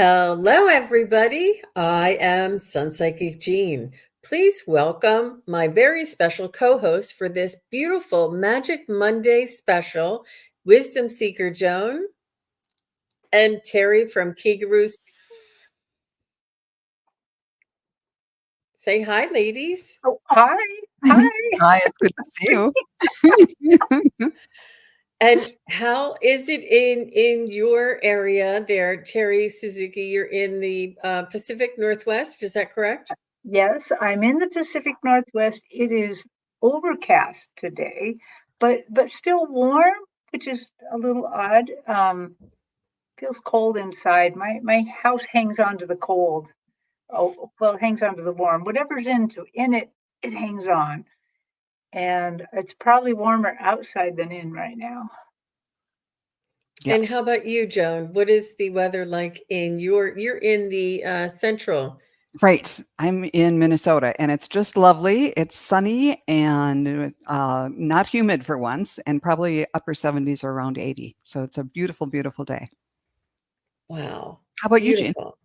Hello, everybody. I am SunPsychic Jean. Please welcome my very special co-host for this beautiful Magic Monday special, Wisdom Seeker Joan and Terry from Kigaru. Say hi, ladies. Oh, hi. Hi. Hi, it's good to see you. And how is it in your area there, Terry Suzuki? You're in the Pacific Northwest, is that correct? Yes, I'm in the Pacific Northwest. It is overcast today, but still warm, which is a little odd. Feels cold inside. My house hangs on to the cold. Oh, well, it hangs on to the warm. Whatever's in it, it hangs on. And it's probably warmer outside than in right now. And Yes, how about you, Joan? What is the weather like in you're in the central? right. I'm in Minnesota and it's just lovely. It's sunny and not humid for once, and probably upper 70s or around 80. So it's a beautiful, beautiful day. Wow, How about you, Jean? beautiful.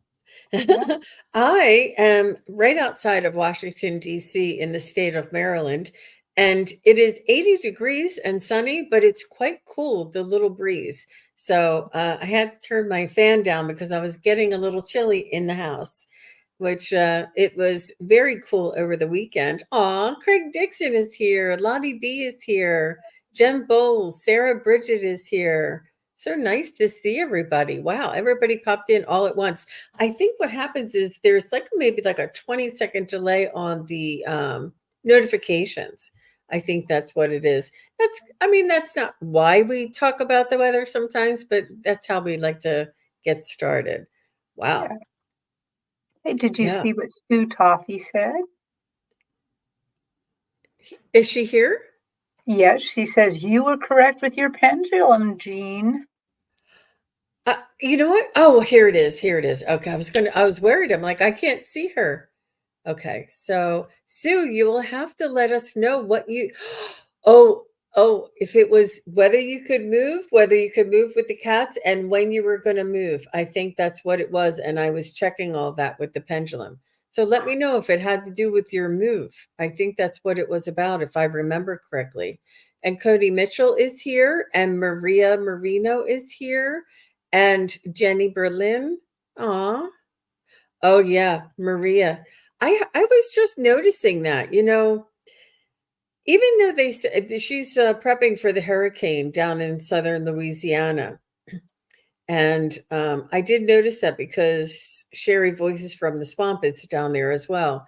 Yeah. I am right outside of Washington, D.C., in the state of Maryland, and it is 80 degrees and sunny, but it's quite cool, the little breeze. So I had to turn my fan down because I was getting a little chilly in the house, which it was very cool over the weekend. Aw, Craig Dixon is here. Lottie B is here. Jen Bowles, Sarah Bridget is here. So nice to see everybody. Wow, everybody popped in all at once. I think what happens is there's like maybe like a 20-second delay on the notifications. I think that's what it is. That's not why we talk about the weather sometimes, but that's how we like to get started. Wow. Yeah. Hey, did you Yeah. see what Stu Toffee said? Is she here? Yes, she says you were correct with your pendulum, Jean. You know what? Oh, here it is. Here it is. Okay, I was worried. I'm like, I can't see her. Okay, so Sue, you will have to let us know what you. Oh, if it was whether you could move with the cats, and when you were going to move. I think that's what it was, and I was checking all that with the pendulum. So let me know if it had to do with your move. I think that's what it was about, if I remember correctly. And Cody Mitchell is here, and Maria Marino is here, and Jenny Berlin. Aw. Oh yeah, Maria. I was just noticing that, even though they said that she's prepping for the hurricane down in southern Louisiana, and I did notice that because Sherry Voices from the Swamp is down there as well,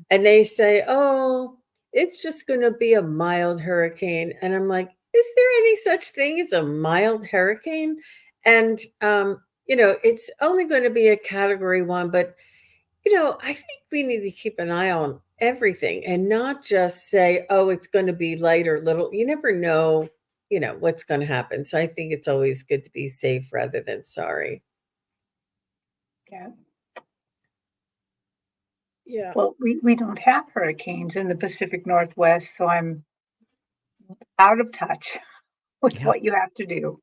and they say, "Oh, it's just going to be a mild hurricane," and I'm like, "Is there any such thing as a mild hurricane?" And it's only going to be a Category 1, but I think we need to keep an eye on everything and not just say, oh, it's going to be light or little. You never know, what's going to happen. So I think it's always good to be safe rather than sorry. Yeah. Yeah. Well, we don't have hurricanes in the Pacific Northwest, so I'm out of touch with Yep. what you have to do.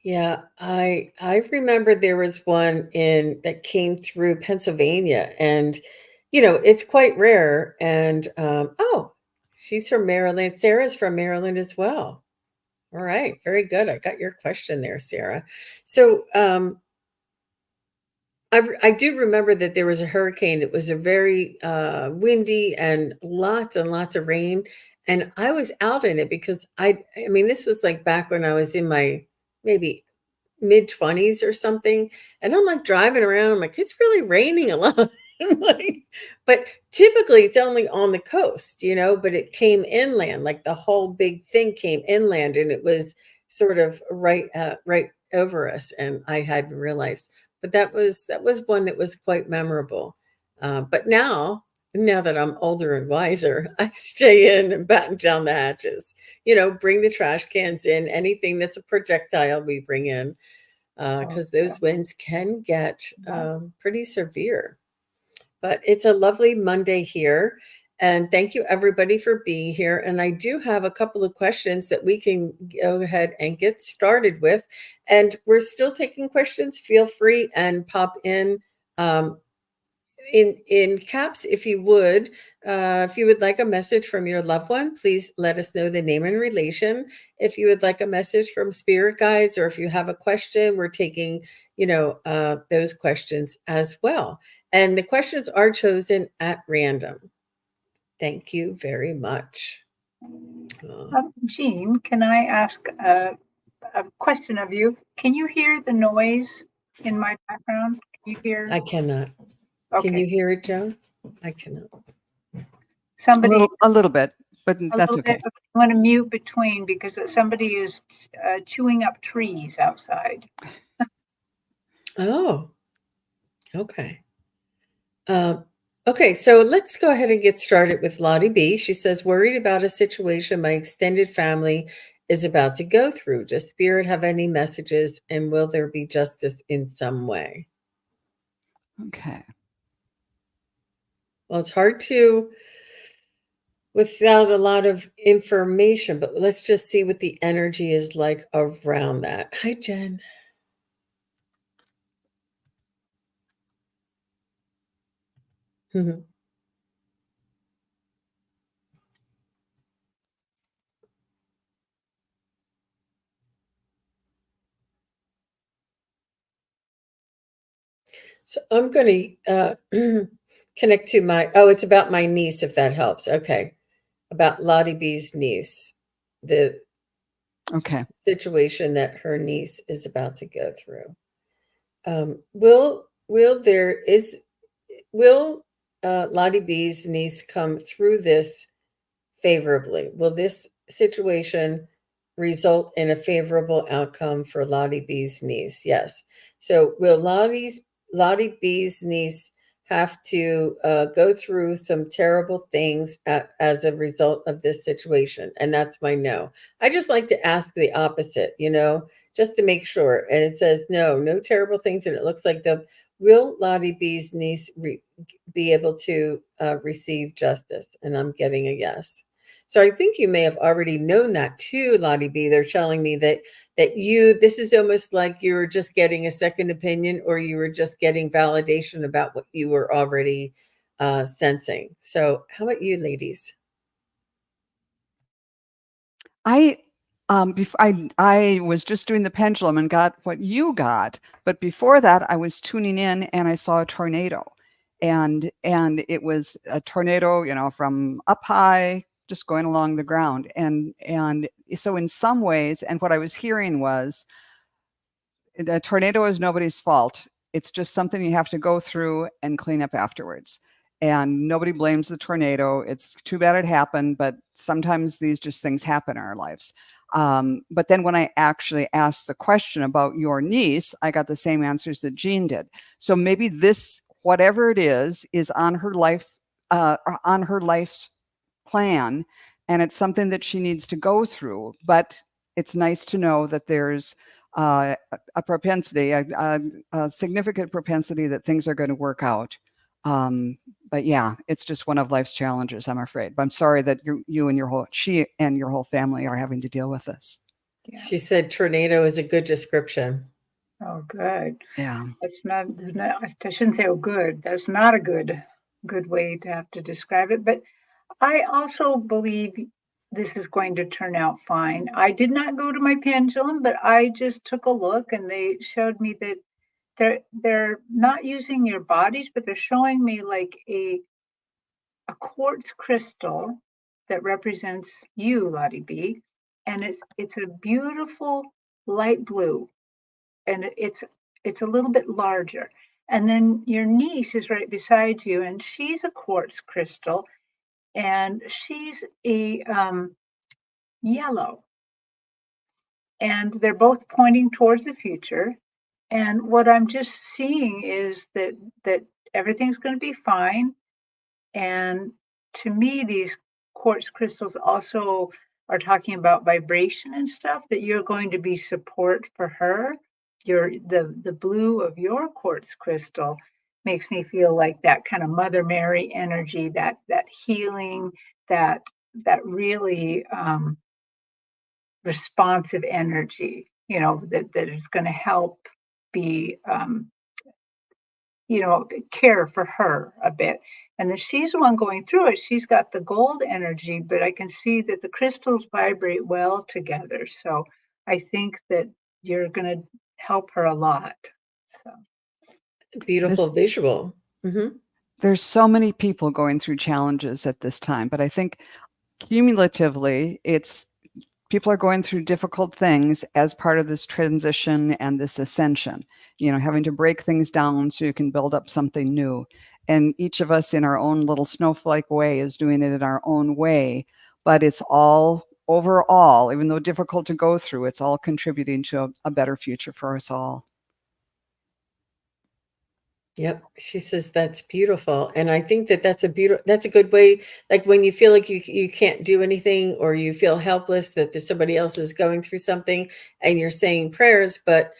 Yeah, I remember there was one in that came through Pennsylvania, and it's quite rare. And oh, she's from Maryland. Sarah's from Maryland as well. All right, very good. I got your question there, Sarah. So I do remember that there was a hurricane. It was a very windy and lots of rain, and I was out in it because I mean, this was like back when I was in my maybe mid-20s or something, and I'm like driving around. I'm like, it's really raining a lot. I'm like, but typically it's only on the coast, but it came inland, like the whole big thing came inland, and it was sort of right over us, and I hadn't realized. But that was one that was quite memorable. But now that I'm older and wiser, I stay in and batten down the hatches. Bring the trash cans in, anything that's a projectile we bring in, Oh, because yeah. those winds can get pretty severe. But it's a lovely Monday here. And thank you everybody for being here. And I do have a couple of questions that we can go ahead and get started with. And we're still taking questions. Feel free and pop um, in caps if you would. If you would like a message from your loved one, please let us know the name and relation. If you would like a message from spirit guides, or if you have a question, we're taking those questions as well. And the questions are chosen at random. Thank you very much. Jean, can I ask a question of you? Can you hear the noise in my background? Can you hear? I cannot. Okay. Can you hear it, Joan? I cannot. Somebody A little bit, but a that's little okay. bit. I'm going to mute between because somebody is chewing up trees outside. Oh, okay. Okay, so let's go ahead and get started with Lottie B. She says, worried about a situation my extended family is about to go through. Does Spirit have any messages, and will there be justice in some way? Okay. Well, it's hard to without a lot of information, but let's just see what the energy is like around that. Hi, Jen. Mhm. So I'm going to connect to it's about my niece, if that helps. Okay. About Lottie B's niece, the Okay. situation that her niece is about to go through. Will Lottie B's niece come through this favorably? Will this situation result in a favorable outcome for Lottie B's niece? Yes. So will Lottie B's niece have to go through some terrible things as a result of this situation? And that's my no. I just like to ask the opposite, just to make sure. And it says no terrible things. And it looks like will Lottie B's niece be able to receive justice? And I'm getting a yes. So I think you may have already known that too, Lottie B. They're telling me that this is almost like you were just getting a second opinion, or you were just getting validation about what you were already sensing. So how about you, ladies? I was just doing the pendulum and got what you got, but before that I was tuning in and I saw a tornado, and it was a tornado, from up high, just going along the ground, and so in some ways, and what I was hearing was, a tornado is nobody's fault. It's just something you have to go through and clean up afterwards. And nobody blames the tornado. It's too bad it happened, but sometimes these just things happen in our lives. But then when I actually asked the question about your niece, I got the same answers that Jean did. So maybe this, whatever it is on her life's plan, and it's something that she needs to go through. But it's nice to know that there's a propensity, a significant propensity that things are going to work out. But yeah, it's just one of life's challenges, I'm afraid. But I'm sorry that she and your whole family are having to deal with this. Yeah. She said tornado is a good description. Oh, good. Yeah. That's not, I shouldn't say, oh, good. That's not a good way to have to describe it. But I also believe this is going to turn out fine. I did not go to my pendulum, but I just took a look and they showed me that they're not using your bodies, but they're showing me like a quartz crystal that represents you, Lottie B. And it's a beautiful light blue, and it's a little bit larger. And then your niece is right beside you, and she's a quartz crystal, and she's a yellow, and they're both pointing towards the future. And what I'm just seeing is that everything's going to be fine. And to me, these quartz crystals also are talking about vibration and stuff, that you're going to be support for her. The blue of your quartz crystal makes me feel like that kind of Mother Mary energy, that healing, that really responsive energy, that is going to help be, care for her a bit. And if she's the one going through it, she's got the gold energy, but I can see that the crystals vibrate well together. So I think that you're going to help her a lot. So. It's a beautiful visual. Mm-hmm. There's so many people going through challenges at this time, but I think cumulatively, people are going through difficult things as part of this transition and this ascension, having to break things down so you can build up something new. And each of us in our own little snowflake way is doing it in our own way, but it's all overall, even though difficult to go through, it's all contributing to a better future for us all. Yep. She says that's beautiful. And I think that that's a good way. Like when you feel like you can't do anything or you feel helpless that there's somebody else is going through something and you're saying prayers, but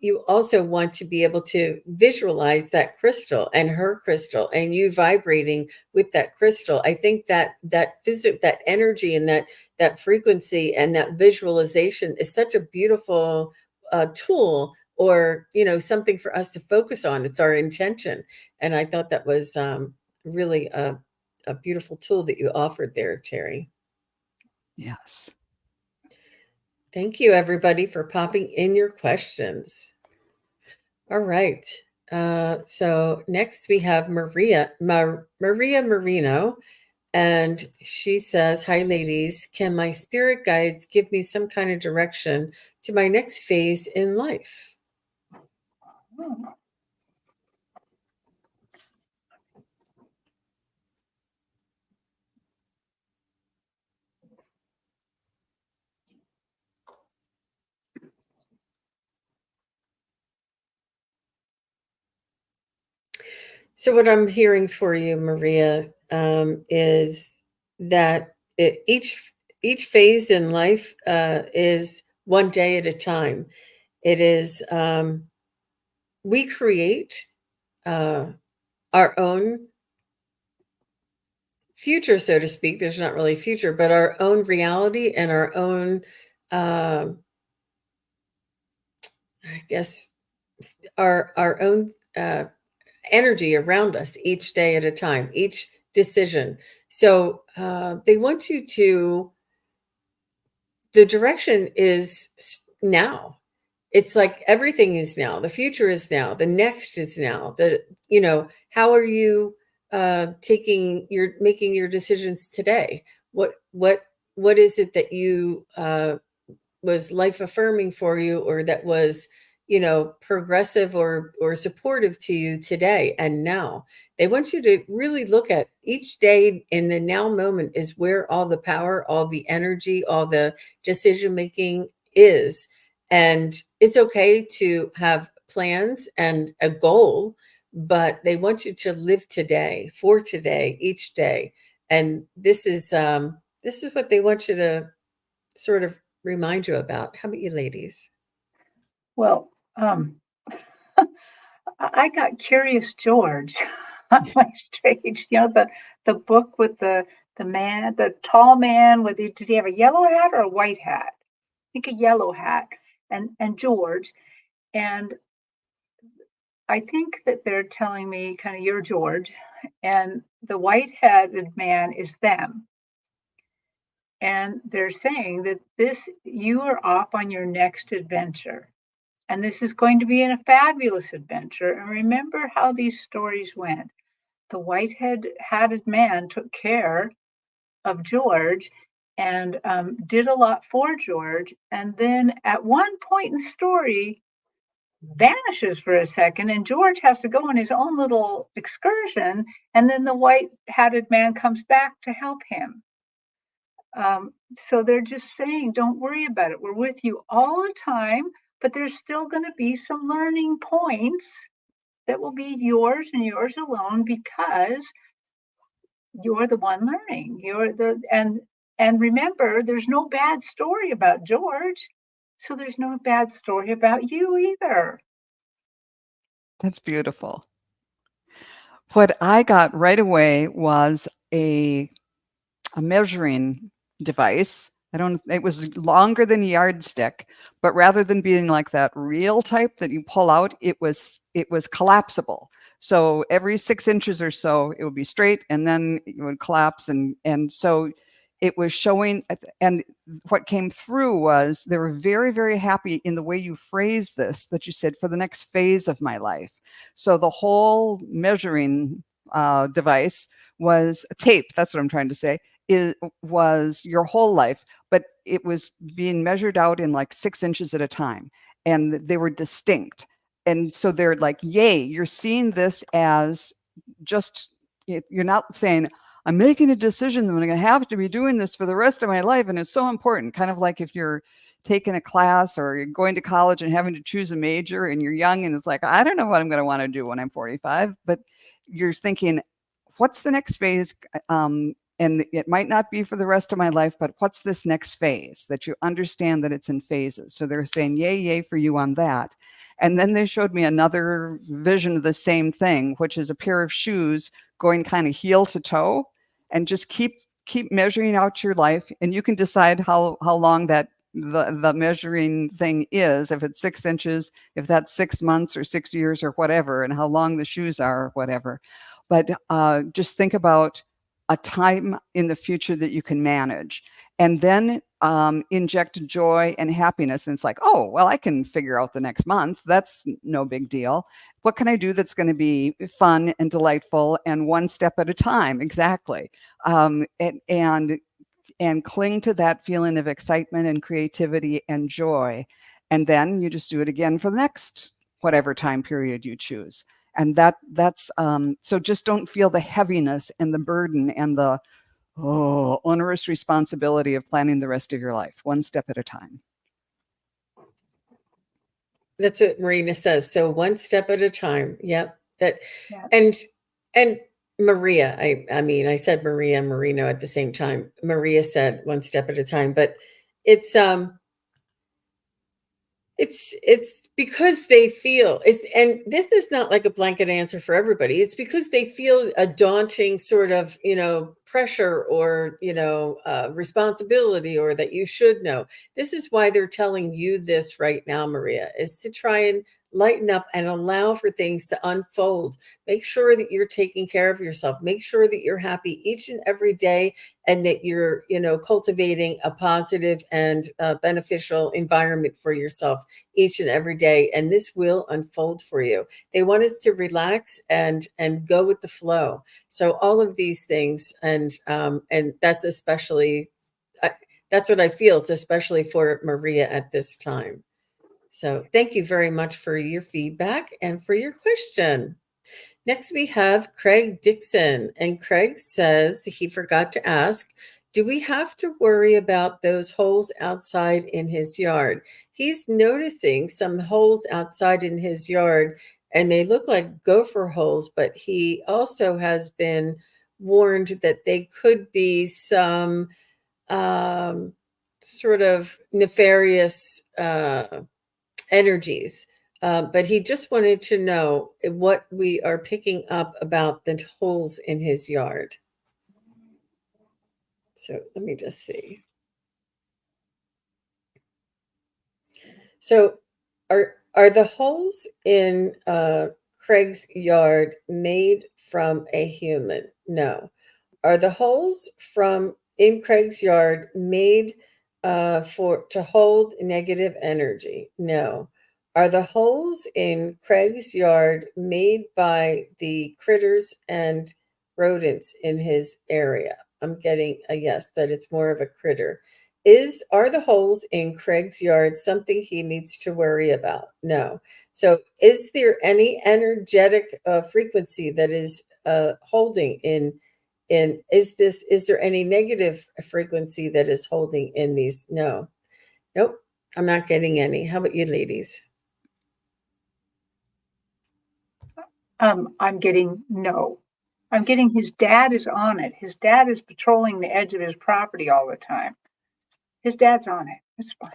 you also want to be able to visualize that crystal and her crystal and you vibrating with that crystal. I think that energy and that frequency and that visualization is such a beautiful tool or something for us to focus on. It's our intention, and I thought that was really a beautiful tool that you offered there, Terri. Yes. Thank you, everybody, for popping in your questions. All right, so next we have Maria Marino, and she says, "Hi, ladies. Can my spirit guides give me some kind of direction to my next phase in life?" So what I'm hearing for you, Maria, is that each phase in life is one day at a time. It is we create uh, our own future, so to speak. There's not really a future, but our own reality and our own, I guess, our own energy around us each day at a time, each decision. So they want you to, the direction is now. It's like everything is now. The future is now. The next is now. How are you making your decisions today? What is it that you was life affirming for you or that was progressive or supportive to you today and now? They want you to really look at each day in the now moment is where all the power, all the energy, all the decision making is. And it's okay to have plans and a goal, but they want you to live today, for today, each day. And this is what they want you to sort of remind you about. How about you, ladies? Well, I got Curious George on my stage. The book with the man, the tall man with did he have a yellow hat or a white hat? I think a yellow hat, and George. And I think that they're telling me kind of you're George, and the white-headed man is them. And they're saying that you are off on your next adventure. And this is going to be a fabulous adventure. And remember how these stories went. The white-hatted man took care of George and did a lot for George. And then at one point in the story, vanishes for a second, and George has to go on his own little excursion. And then the white-hatted man comes back to help him. So they're just saying, don't worry about it. We're with you all the time, but there's still going to be some learning points that will be yours and yours alone because you're the one learning. And remember, there's no bad story about George, so there's no bad story about you either. That's beautiful. What I got right away was a measuring device. It was longer than a yardstick, but rather than being like that real type that you pull out, it was collapsible. So every 6 inches or so, it would be straight, and then it would collapse, and so it was showing. And what came through was they were very, very happy in the way you phrased this. That you said, for the next phase of my life. So the whole measuring device was a tape. That's what I'm trying to say. It was your whole life, but it was being measured out in like 6 inches at a time, and they were distinct. And so they're like, yay, you're seeing this as just, you're not saying, I'm making a decision that I'm going to have to be doing this for the rest of my life. And it's so important. Kind of like if you're taking a class or you're going to college and having to choose a major and you're young and it's like, I don't know what I'm going to want to do when I'm 45, but you're thinking, what's the next phase? And it might not be for the rest of my life, but what's this next phase, that you understand that it's in phases. So they're saying, yay, yay for you on that. And then they showed me another vision of the same thing, which is a pair of shoes going kind of heel to toe, and just keep measuring out your life. And you can decide how long that the measuring thing is, if it's 6 inches, if that's 6 months or 6 years or whatever, and how long the shoes are or whatever. But just think about a time in the future that you can manage, and then inject joy and happiness. And it's like, oh, well, I can figure out the next month. That's no big deal. What can I do that's going to be fun and delightful and one step at a time? Exactly. And cling to that feeling of excitement and creativity and joy. And then you just do it again for the next whatever time period you choose. And that's so just don't feel the heaviness and the burden and the onerous responsibility of planning the rest of your life, one step at a time. That's what Marina says. So one step at a time. Yep. That Yeah. and Maria, I mean, I said Maria and Marino at the same time. Maria said one step at a time, but it's because they feel it's, and this is not like a blanket answer for everybody. It's because they feel a daunting sort of, pressure or, responsibility, or that you should know. This is why they're telling you this right now, Maria, is to try and lighten up and allow for things to unfold. Make sure that you're taking care of yourself. Make sure that you're happy each and every day, and that you're, cultivating a positive and beneficial environment for yourself each and every day. And this will unfold for you. They want us to relax and go with the flow. So all of these things, and that's especially, that's what I feel. It's especially for Maria at this time. So thank you very much for your feedback and for your question. Next, we have Craig Dixon. And Craig says he forgot to ask, do we have to worry about those holes outside in his yard? He's noticing some holes outside in his yard, and they look like gopher holes, but he also has been warned that they could be some sort of nefarious energies. But he just wanted to know what we are picking up about the holes in his yard. So let me just see. So are the holes in Craig's yard made from a human? No. Are the holes in Craig's yard made to hold negative energy? No. Are the holes in Craig's yard made by the critters and rodents in his area? I'm getting a yes, that it's more of a critter. Are the holes in Craig's yard something he needs to worry about? No. So is there any energetic frequency that is holding is there any negative frequency that is holding in these? No. Nope. I'm not getting any. How about you ladies? I'm getting no. I'm getting his dad is on it. His dad is patrolling the edge of his property all the time. His dad's on it. It's fine.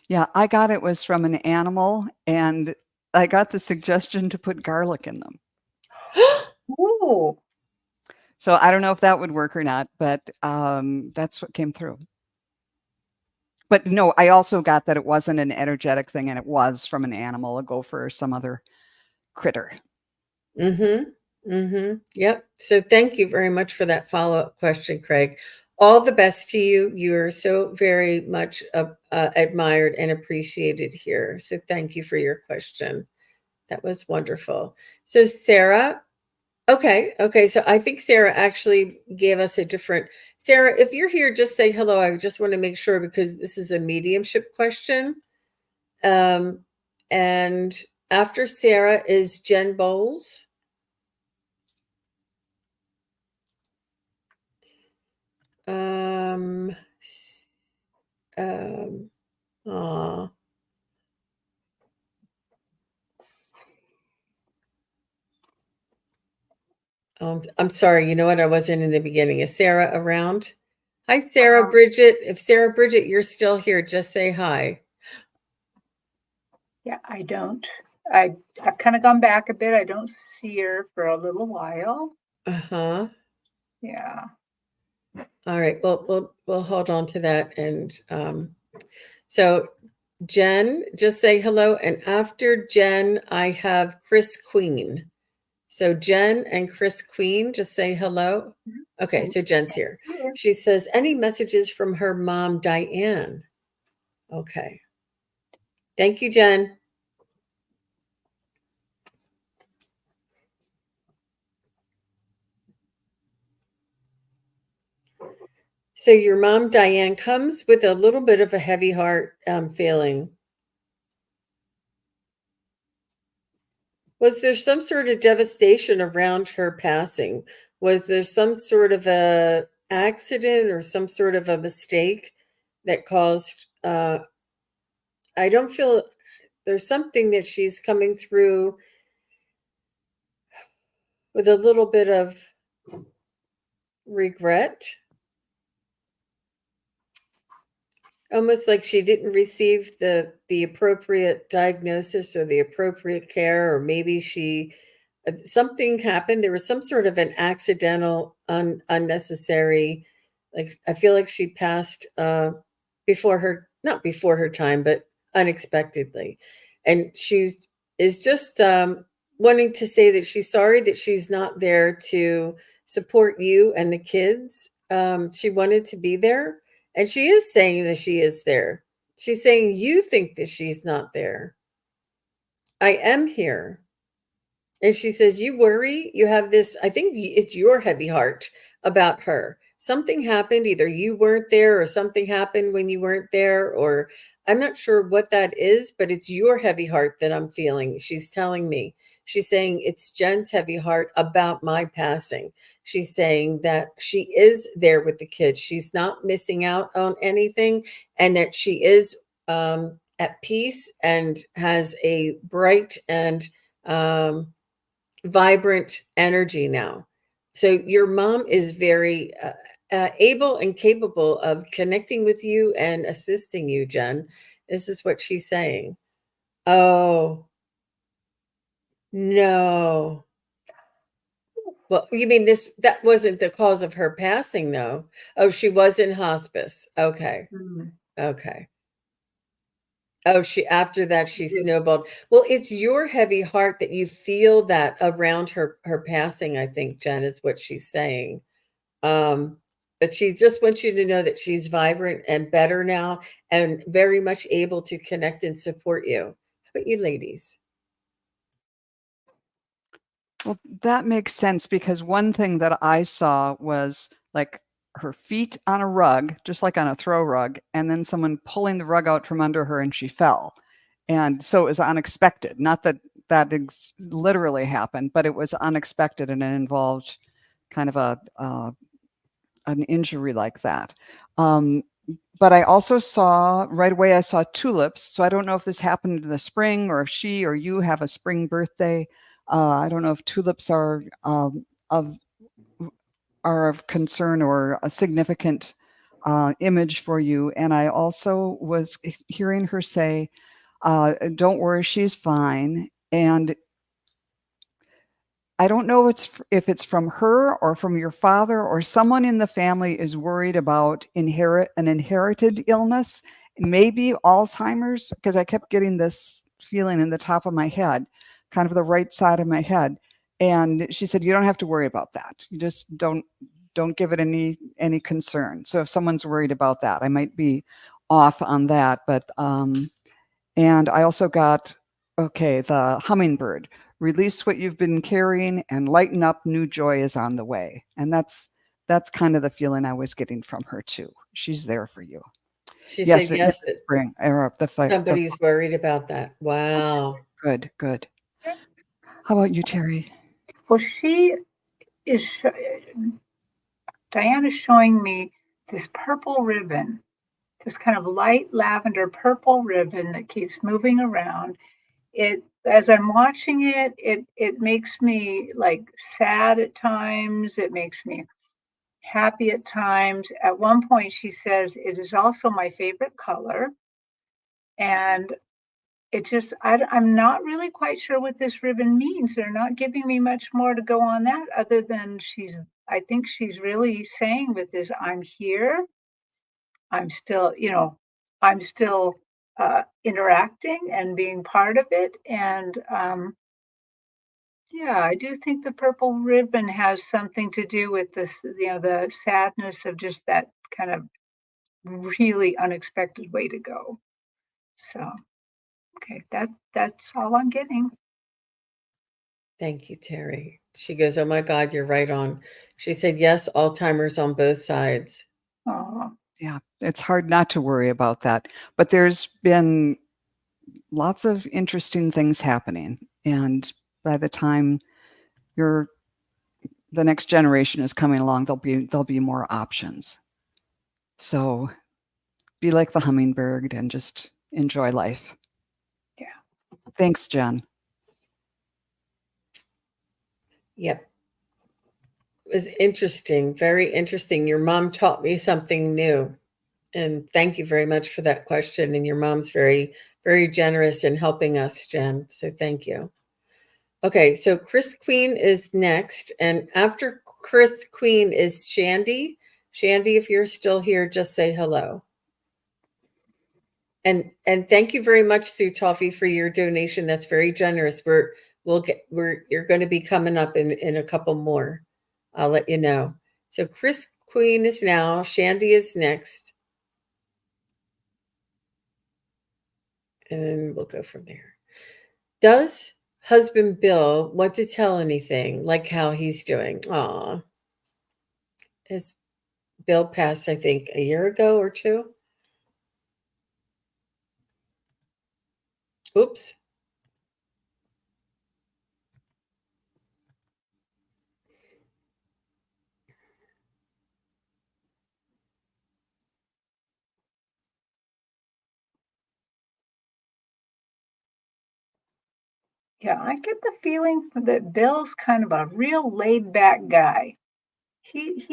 Yeah, I got it was from an animal, and I got the suggestion to put garlic in them. Oh, So I don't know if that would work or not, but that's what came through. But no, I also got that it wasn't an energetic thing, and it was from an animal, a gopher, or some other critter. Yep. So thank you very much for that follow-up question, Craig. All the best to you. You're so very much admired and appreciated here. So thank you for your question. That was wonderful. So Sarah, okay. So I think Sarah actually gave us a different. Sarah, if you're here, just say hello. I just want to make sure because this is a mediumship question. And after Sarah is Jen Bowles. Um, aw. I'm sorry. You know what? I wasn't in the beginning. Is Sarah around? Hi, Sarah Bridget. If Sarah Bridget, you're still here, just say hi. yeah, I don't. I've kind of gone back a bit. I don't see her for a little while. Uh-huh. Yeah. All right. Well, we'll hold on to that. And so Jen, just say hello. And after Jen, I have Chris Queen. So Jen and Chris Queen, just say hello. Okay, so Jen's here. She says, any messages from her mom, Diane? Okay. Thank you, Jen. So your mom, Diane, comes with a little bit of a heavy heart feeling. Was there some sort of devastation around her passing? Was there some sort of a accident or some sort of a mistake that caused I don't feel there's something that she's coming through with a little bit of regret. Almost like she didn't receive the appropriate diagnosis or the appropriate care, or maybe she something happened. There was some sort of an accidental, unnecessary. Like I feel like she passed before her, not before her time, but unexpectedly, and she is just wanting to say that she's sorry that she's not there to support you and the kids. She wanted to be there, and she is saying that she is there. She's saying you think that she's not there. I am here. And she says, you worry, you have this, I think it's your heavy heart about her. Something happened, either you weren't there or something happened when you weren't there, or I'm not sure what that is, but it's your heavy heart that I'm feeling. She's telling me. She's saying it's Jen's heavy heart about my passing. She's saying that she is there with the kids. She's not missing out on anything, and that she is at peace and has a bright and vibrant energy now. So your mom is very able and capable of connecting with you and assisting you, Jen. This is what she's saying. Oh, no. Well, you mean that wasn't the cause of her passing, though? Oh, she was in hospice. Okay. Okay. Oh, after that she snowballed. Well, it's your heavy heart that you feel that around her passing, I think, Jen, is what she's saying. But she just wants you to know that she's vibrant and better now and very much able to connect and support you. How about you ladies? Well, that makes sense because one thing that I saw was like her feet on a rug, just like on a throw rug, and then someone pulling the rug out from under her and she fell. And so it was unexpected. Not that that literally happened, but it was unexpected and it involved kind of an injury like that. But I also saw right away, I saw tulips. So I don't know if this happened in the spring or if she or you have a spring birthday. I don't know if tulips are of concern or a significant image for you. And I also was hearing her say, don't worry, she's fine. And I don't know if it's from her or from your father or someone in the family is worried about an inherited illness, maybe Alzheimer's, because I kept getting this feeling in the top of my head, kind of the right side of my head. And she said, you don't have to worry about that. You just don't give it any concern. So if someone's worried about that, I might be off on that. But and I also got, okay, the hummingbird. Release what you've been carrying and lighten up. New joy is on the way. And that's kind of the feeling I was getting from her too. She's there for you. She Yes, said it is yes, that spring. Or somebody's worried about that. Wow. good. How about you, Terry? Well, she is, Diana's showing me this purple ribbon, this kind of light lavender purple ribbon that keeps moving around. It, as I'm watching it, it makes me like sad at times. It makes me happy at times. At one point, she says it is also my favorite color, and it just I'm not really quite sure what this ribbon means. They're not giving me much more to go on that, other than I think she's really saying with this, I'm here. I'm still, I'm still interacting and being part of it. And yeah, I do think the purple ribbon has something to do with this, the sadness of just that kind of really unexpected way to go. So, okay, that's all I'm getting. Thank you, Terry. She goes, oh my God, you're right on. She said, yes, Alzheimer's on both sides. Oh, Yeah, it's hard not to worry about that. But there's been lots of interesting things happening. And by the time the next generation is coming along, there'll be more options. So be like the hummingbird and just enjoy life. yeah. Thanks, Jen. Yep. It was interesting, very interesting. Your mom taught me something new. And thank you very much for that question. And your mom's very, very generous in helping us, Jen. So thank you. Okay, so Chris Queen is next. And after Chris Queen is Shandy. Shandy, if you're still here, just say hello. And thank you very much, Sue Toffee, for your donation. That's very generous. You're going to be coming up in a couple more. I'll let you know. So Chris Queen is now, Shandy is next. And then we'll go from there. Does husband Bill want to tell anything, like how he's doing? Aw. His Bill passed, I think, a year ago or two. Oops. Yeah, I get the feeling that Bill's kind of a real laid back guy. He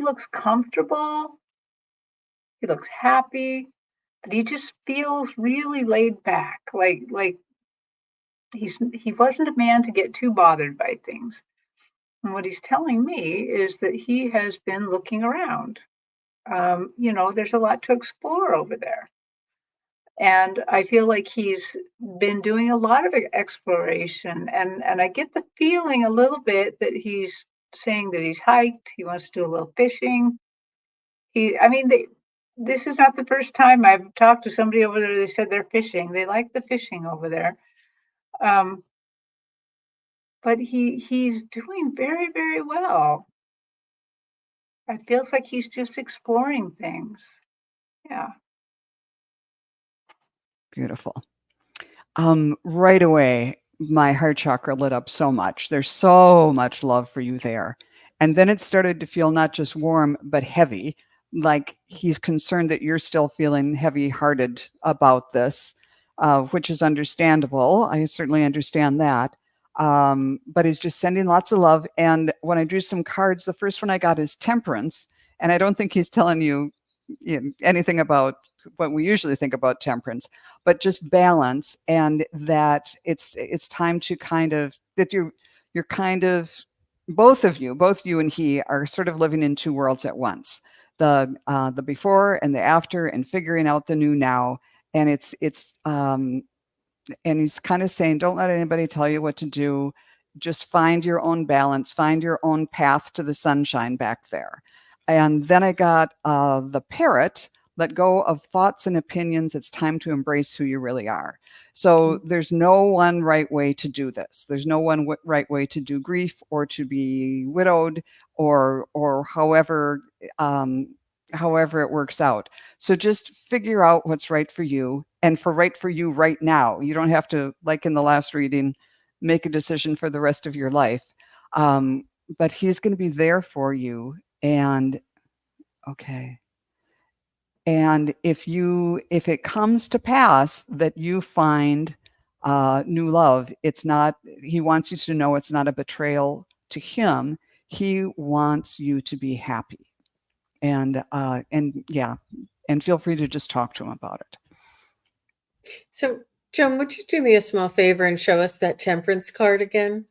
looks comfortable, he looks happy, but he just feels really laid back. Like he wasn't a man to get too bothered by things. And what he's telling me is that he has been looking around. There's a lot to explore over there. And I feel like he's been doing a lot of exploration, and I get the feeling a little bit that he's saying that he's hiked, he wants to do a little fishing. This is not the first time I've talked to somebody over there. They said they're fishing. They like the fishing over there. But he's doing very, very well. It feels like he's just exploring things. Yeah. Beautiful. Right away, my heart chakra lit up so much. There's so much love for you there. And then it started to feel not just warm, but heavy, like he's concerned that you're still feeling heavy-hearted about this, which is understandable. I certainly understand that. But he's just sending lots of love. And when I drew some cards, the first one I got is Temperance. And I don't think he's telling you anything about what we usually think about temperance, but just balance, and that it's time to kind of that you're kind of, both you and he are sort of living in two worlds at once. The before and the after, and figuring out the new now. And and he's kind of saying, don't let anybody tell you what to do. Just find your own balance, find your own path to the sunshine back there. And then I got the parrot, let go of thoughts and opinions. It's time to embrace who you really are. So there's no one right way to do this. There's no one right way to do grief, or to be widowed, or however it works out. So just figure out what's right for you, and right for you right now. You don't have to, like in the last reading, make a decision for the rest of your life. But he's going to be there for you. And okay. And if it comes to pass that you find new love, he wants you to know it's not a betrayal to him. He wants you to be happy. And yeah, and feel free to just talk to him about it. So, Joan, would you do me a small favor and show us that temperance card again?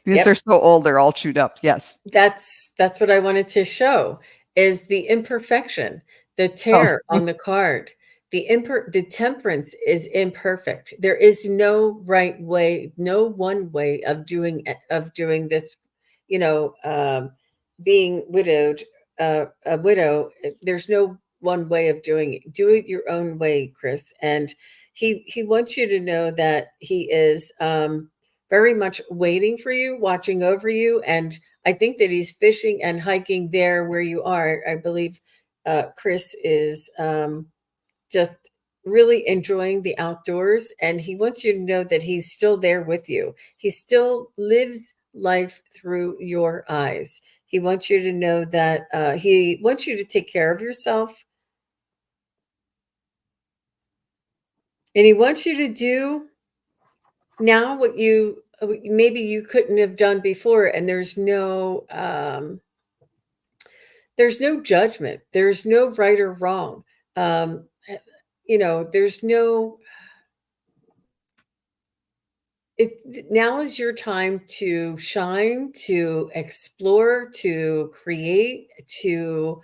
These are so old, they're all chewed up. Yes. That's what I wanted to show, is the imperfection, the tear on the card. The temperance is imperfect. There is no right way, no one way of doing this, being widowed, a widow. There's no one way of doing it. Do it your own way, Chris. And he wants you to know that he is very much waiting for you, watching over you. And I think that he's fishing and hiking there where you are. I believe Chris is just really enjoying the outdoors. And he wants you to know that he's still there with you. He still lives life through your eyes. He wants you to know that he wants you to take care of yourself. And he wants you to do now what maybe you couldn't have done before. And there's no judgment. There's no right or wrong. There's no, now is your time to shine, to explore, to create, to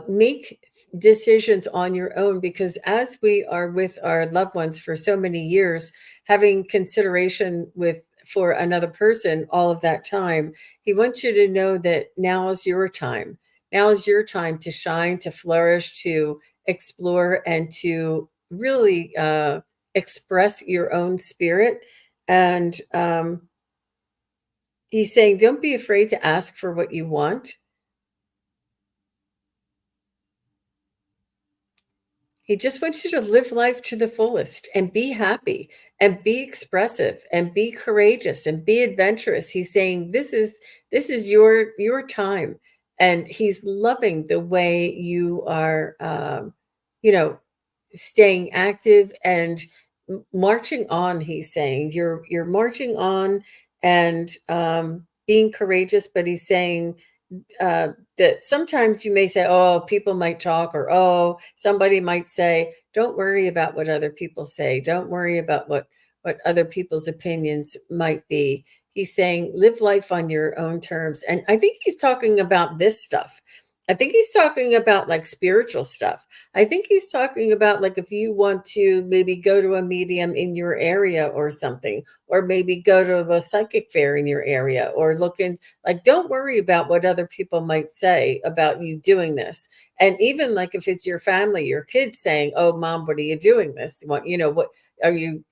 make decisions on your own. Because as we are with our loved ones for so many years, having consideration for another person all of that time, he wants you to know that now is your time. Now is your time to shine, to flourish, to explore, and to really express your own spirit. And he's saying, don't be afraid to ask for what you want. He just wants you to live life to the fullest and be happy and be expressive and be courageous and be adventurous. He's saying this is your time. And he's loving the way you are staying active and marching on. He's saying you're marching on and being courageous. But he's saying that sometimes you may say, oh, people might talk, or oh, somebody might say, don't worry about what other people say. Don't worry about what other people's opinions might be. He's saying live life on your own terms. And I think he's talking about this stuff. I think he's talking about like spiritual stuff. I think he's talking about like if you want to maybe go to a medium in your area or something, or maybe go to a psychic fair in your area, or look in, like, don't worry about what other people might say about you doing this. And even like if it's your family, your kids saying, oh, mom, what are you doing this? What are you,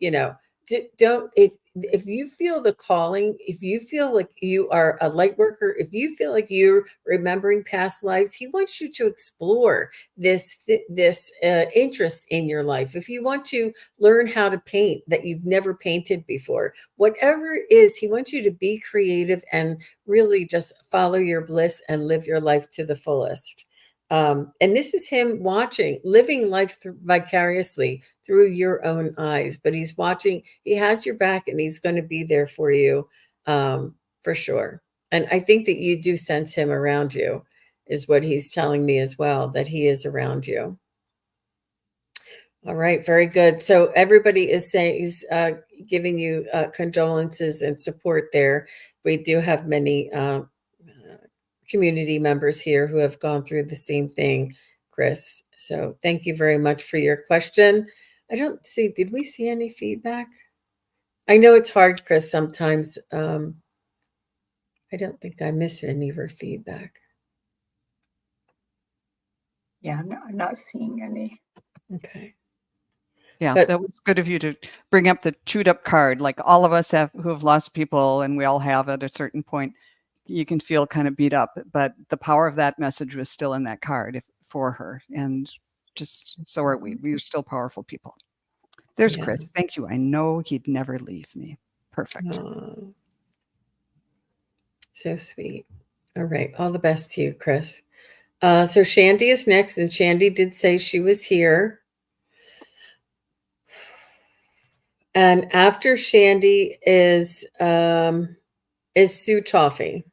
don't, if you feel the calling, if you feel like you are a light worker, if you feel like you're remembering past lives, he wants you to explore this interest in your life. If you want to learn how to paint that you've never painted before, whatever it is, he wants you to be creative and really just follow your bliss and live your life to the fullest. And this is him living life vicariously through your own eyes. But he's watching, he has your back, and he's going to be there for you for sure. And I think that you do sense him around you, is what he's telling me as well, that he is around you. All right, very good. So everybody is saying is giving you condolences and support there. We do have many community members here who have gone through the same thing, Chris. So thank you very much for your question. I don't see, did we see any feedback? I know it's hard, Chris, sometimes. I don't think I missed any of her feedback. Yeah, I'm not seeing any. Okay. Yeah, But- that was good of you to bring up the chewed up card. Like all of us who have lost people, and we all have at a certain point, you can feel kind of beat up, but the power of that message was still in that card for her. And just so are we. We are still powerful people. There's Chris. Thank you. I know he'd never leave me. Perfect. So sweet. All right. All the best to you, Chris. So Shandy is next, and Shandy did say she was here. And after Shandy is Sue Toffee.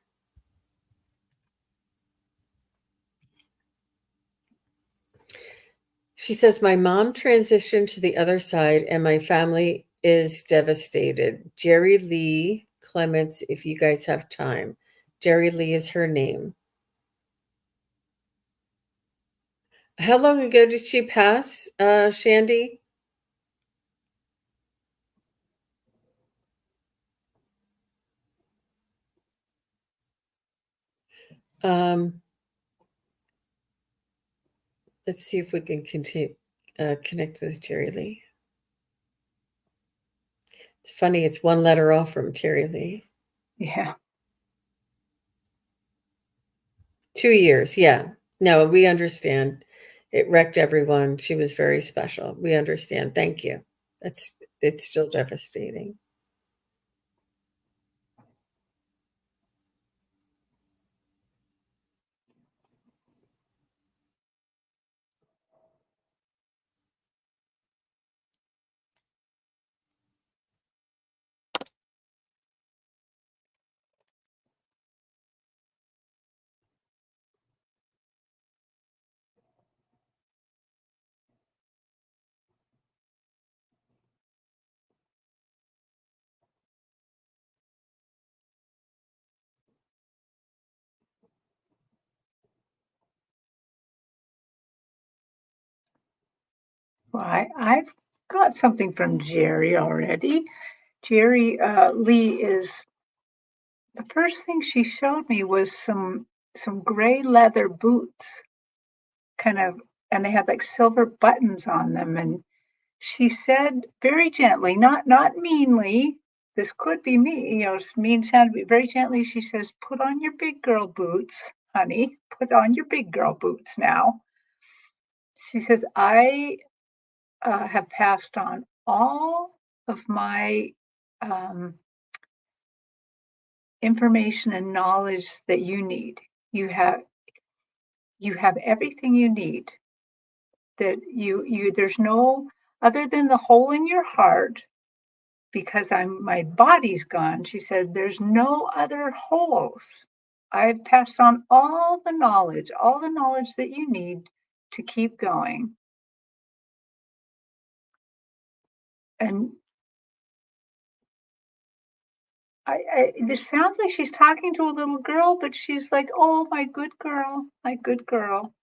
She says, my mom transitioned to the other side and my family is devastated. Jerry Lee Clements, if you guys have time. Jerry Lee is her name. How long ago did she pass, Shandy? Let's see if we can continue connect with Jerry Lee. It's funny, it's one letter off from Jerry Lee. Yeah. 2 years, yeah. No, we understand. It wrecked everyone. She was very special. We understand. Thank you. It's still devastating. Well, I've got something from Jerry already. Jerry Lee is the first thing she showed me was some gray leather boots, kind of, and they had like silver buttons on them. And she said very gently, not meanly. This could be me, mean sound, very gently. She says, "Put on your big girl boots, honey. Put on your big girl boots now." She says, "I have passed on all of my information and knowledge that you need. You have everything you need. That there's no other than the hole in your heart, because my body's gone." She said, "There's no other holes. I've passed on all the knowledge that you need to keep going." And this sounds like she's talking to a little girl, but she's like, "Oh, my good girl, my good girl."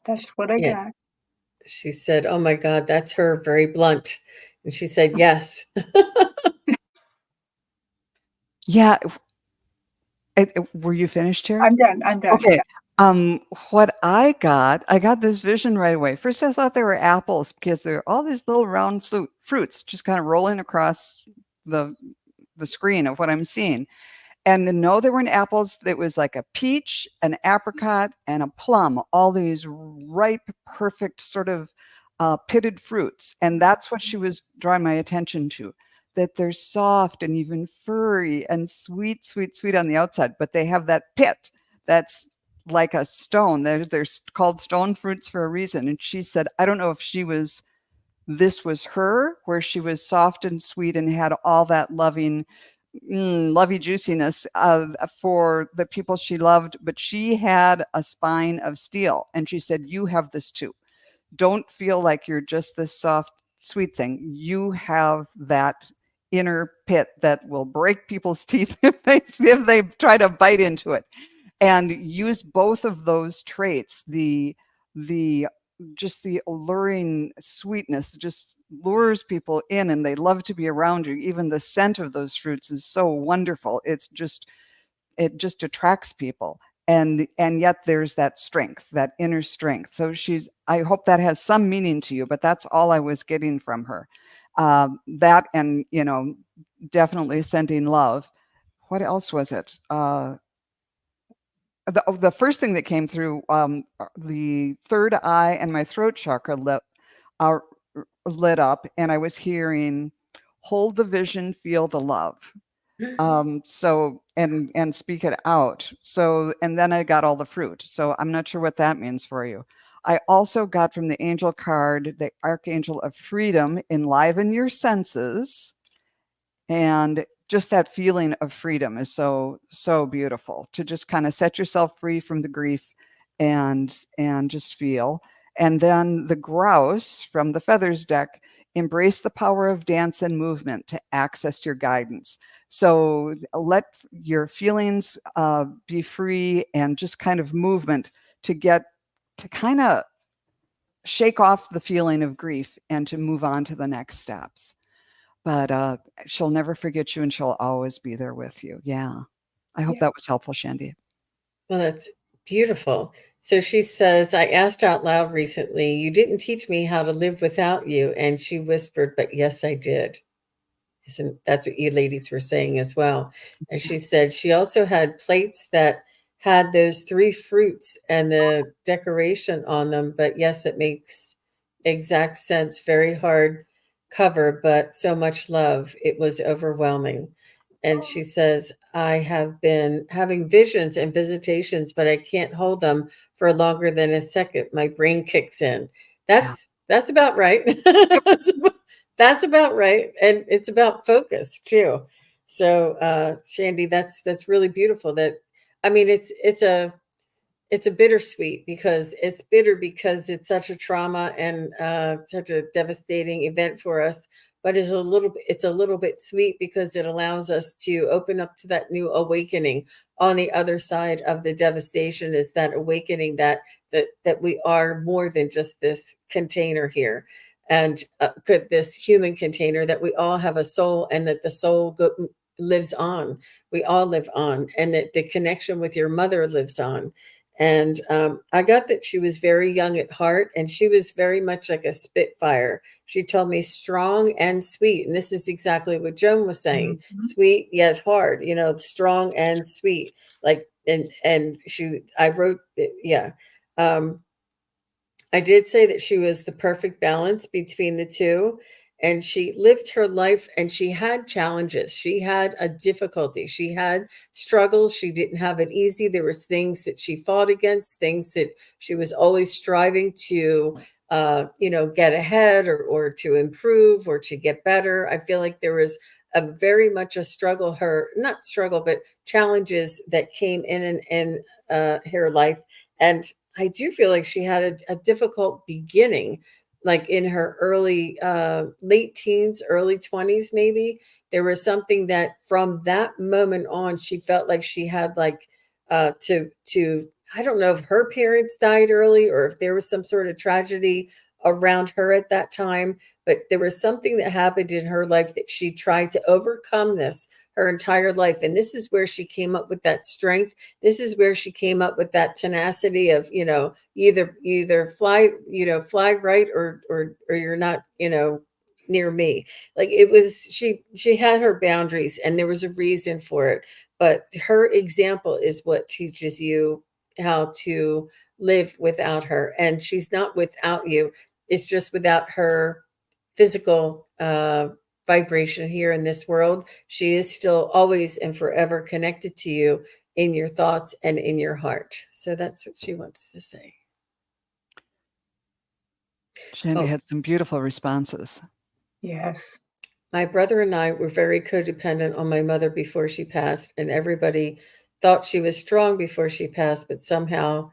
That's what I got. She said, "Oh my God, that's her, very blunt." And she said, "Yes." Yeah. Were you finished, Terry? I'm done. Okay. Yeah. What I got this vision right away. First, I thought they were apples because there are all these little round fruits just kind of rolling across the screen of what I'm seeing. And no, they weren't apples. It was like a peach, an apricot, and a plum, all these ripe, perfect sort of pitted fruits. And that's what she was drawing my attention to, that they're soft and even furry and sweet, sweet, sweet on the outside, but they have that pit that's like a stone. They're called stone fruits for a reason. And she said, I don't know if this was her, where she was soft and sweet and had all that loving lovey juiciness for the people she loved, but she had a spine of steel. And she said, you have this too. Don't feel like you're just this soft, sweet thing. You have that inner pit that will break people's teeth if they try to bite into it. And use both of those traits, the just the alluring sweetness just lures people in and they love to be around you. Even the scent of those fruits is so wonderful. It just attracts people. And yet there's that strength, that inner strength. So I hope that has some meaning to you, but that's all I was getting from her. That, and definitely sending love. What else was it? The first thing that came through, the third eye and my throat chakra are lit up, and I was hearing, hold the vision, feel the love. So, and speak it out. So, and then I got all the fruit. So I'm not sure what that means for you. I also got from the angel card, the Archangel of Freedom, enliven your senses. And just that feeling of freedom is so, so beautiful, to just kind of set yourself free from the grief and just feel. And then the grouse from the feathers deck, embrace the power of dance and movement to access your guidance. So let your feelings be free, and just kind of movement to get to kind of shake off the feeling of grief and to move on to the next steps. But she'll never forget you, and she'll always be there with you. Yeah. I hope that was helpful, Shandy. Well, that's beautiful. So she says, I asked out loud recently, you didn't teach me how to live without you. And she whispered, but yes, I did. Isn't that's what you ladies were saying as well? And she said she also had plates that had those three fruits and the decoration on them. But yes, it makes exact sense. Very hard cover, but so much love. It was overwhelming. And she says, I have been having visions and visitations, but I can't hold them for longer than a second. My brain kicks in. Yeah. That's about right. That's about right. And it's about focus too. So Shandy, that's really beautiful. That I mean it's a bittersweet, because it's bitter because it's such a trauma and such a devastating event for us, but it's a little bit sweet because it allows us to open up to that new awakening on the other side of the devastation. Is that awakening that we are more than just this container here, and this human container, that we all have a soul, and that the lives on. We all live on, and that the connection with your mother lives on. And I got that she was very young at heart, and she was very much like a spitfire. She told me strong and sweet. And this is exactly what Joan was saying, sweet yet hard, strong and sweet. Like, and I wrote, yeah. I did say that she was the perfect balance between the two. And she lived her life, and she had challenges. She had a difficulty. She had struggles. She didn't have it easy. There was things that she fought against, things that she was always striving to, get ahead, or to improve, or to get better. I feel like there was a very much a struggle, not struggle, but challenges that came in her life. And I do feel like she had a difficult beginning, like in her late teens, early 20s, maybe. There was something that from that moment on, she felt like she had like to I don't know if her parents died early or if there was some sort of tragedy around her at that time, but there was something that happened in her life that she tried to overcome this her entire life. And this is where she came up with that strength. This is where she came up with that tenacity of, either fly right, or you're not, near me. Like, it was, she had her boundaries, and there was a reason for it. But her example is what teaches you how to live without her. And she's not without you. It's just without her physical vibration here in this world. She is still always and forever connected to you in your thoughts and in your heart. So that's what she wants to say. Shandy had some beautiful responses. Yes. My brother and I were very codependent on my mother before she passed, and everybody thought she was strong before she passed, but somehow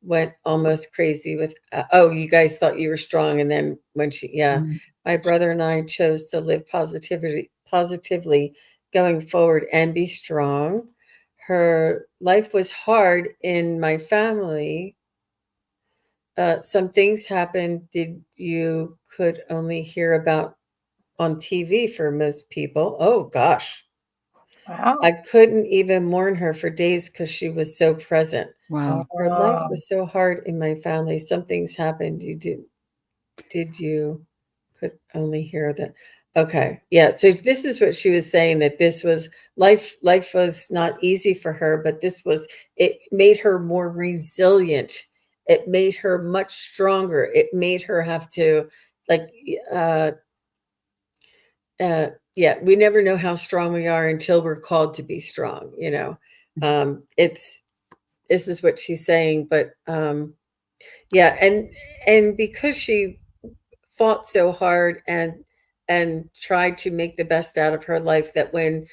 went almost crazy with, oh, you guys thought you were strong, and then when yeah, Mm. my brother and I chose to live positively going forward and be strong. Her life was hard in my family. Some things happened you could only hear about on TV for most people. Oh gosh. Wow. I couldn't even mourn her for days because she was so present. Wow. Her life was so hard in my family. Some things happened did you could only hear that. Okay. Yeah. So this is what she was saying, that this was life was not easy for her, but it made her more resilient. It made her much stronger. It made her have to, like, yeah, we never know how strong we are until we're called to be strong, you know. It's this is what she's saying, but yeah, and because she fought so hard and tried to make the best out of her life, that when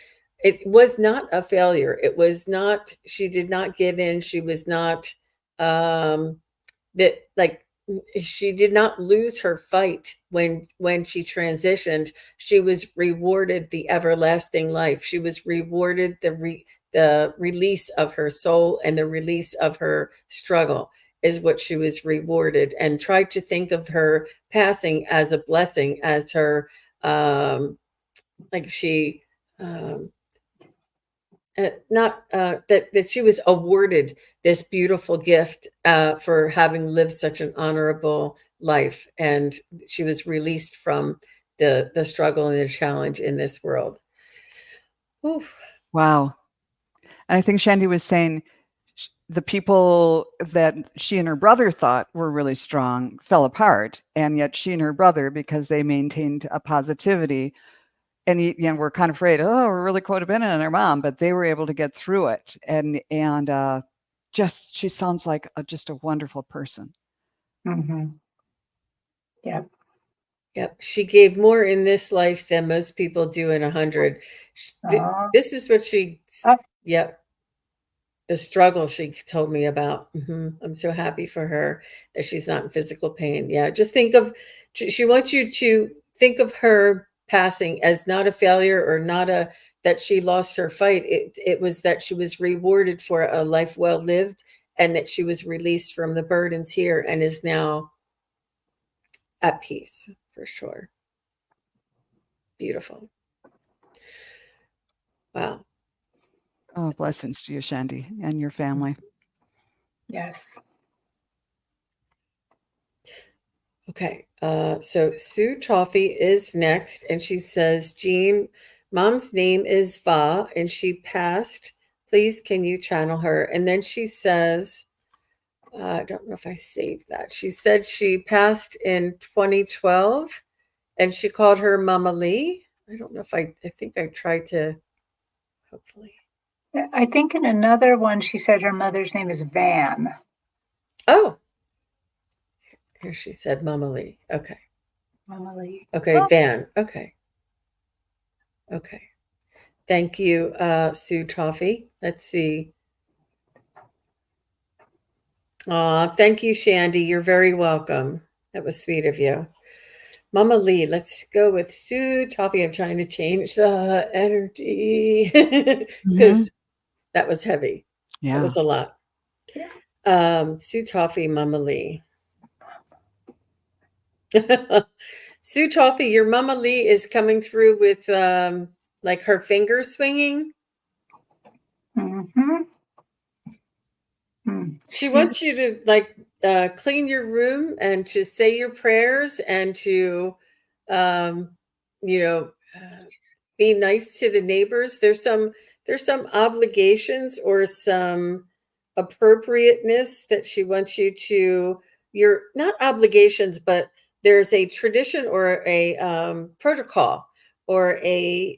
it was not a failure, it was not, she did not give in, she was not that like she did not lose her fight when she transitioned. She was rewarded the everlasting life. She was rewarded the release of her soul, and the release of her struggle is what she was rewarded, and tried to think of her passing as a blessing, as her like she not that she was awarded this beautiful gift for having lived such an honorable life, and she was released from the struggle and the challenge in this world. Oof. Wow. And I think Shandy was saying the people that she and her brother thought were really strong fell apart, and yet she and her brother, because they maintained a positivity, and we're kind of afraid, oh, we're really codependent on our mom, but they were able to get through it, and just she sounds like just a wonderful person. Mm-hmm. Yep. Yep, she gave more in this life than most people do in 100. This is what she, yep, the struggle she told me about. I'm so happy for her that she's not in physical pain. Yeah, just think of, she wants you to think of her passing as not a failure, or not a, that she lost her fight. It was that she was rewarded for a life well lived, and that she was released from the burdens here and is now at peace, for sure. Beautiful. Wow. Oh, blessings to you, Shandy, and your family. Yes. Okay, so Sue Toffee is next, and she says, Jean, mom's name is Va, and she passed. Please, can you channel her? And then she says, I don't know if I saved that. She said she passed in 2012, and she called her Mama Lee. I don't know if I think I tried to, hopefully. I think in another one, she said her mother's name is Van. Oh, here she said Mama Lee. Okay. Mama Lee. Okay, Van. Okay. Okay. Thank you, Sue Toffee. Let's see. Thank you, Shandy. You're very welcome. That was sweet of you. Mama Lee, let's go with Sue Toffee. I'm trying to change the energy because that was heavy. Yeah. That was a lot. Yeah. Sue Toffee, Mama Lee. Sue Toffee, your Mama Lee is coming through with like her finger swinging. Mm-hmm. She wants you to like clean your room and to say your prayers and to, you know, be nice to the neighbors. There's some obligations or some appropriateness that she wants you to. You're not obligations, but there's a tradition or a protocol or a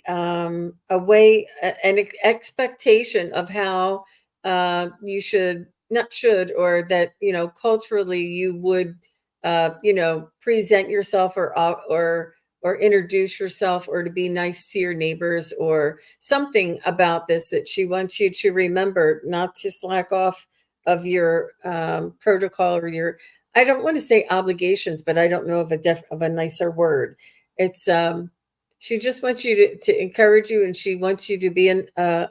way, an expectation of how you should, not should, or that, you know, culturally you would, you know, present yourself, or or introduce yourself or to be nice to your neighbors or something about this that she wants you to remember, not to slack off of your protocol or your, I don't want to say obligations, but I don't know of a nicer word. It's she just wants you to encourage you, and she wants you to be a, a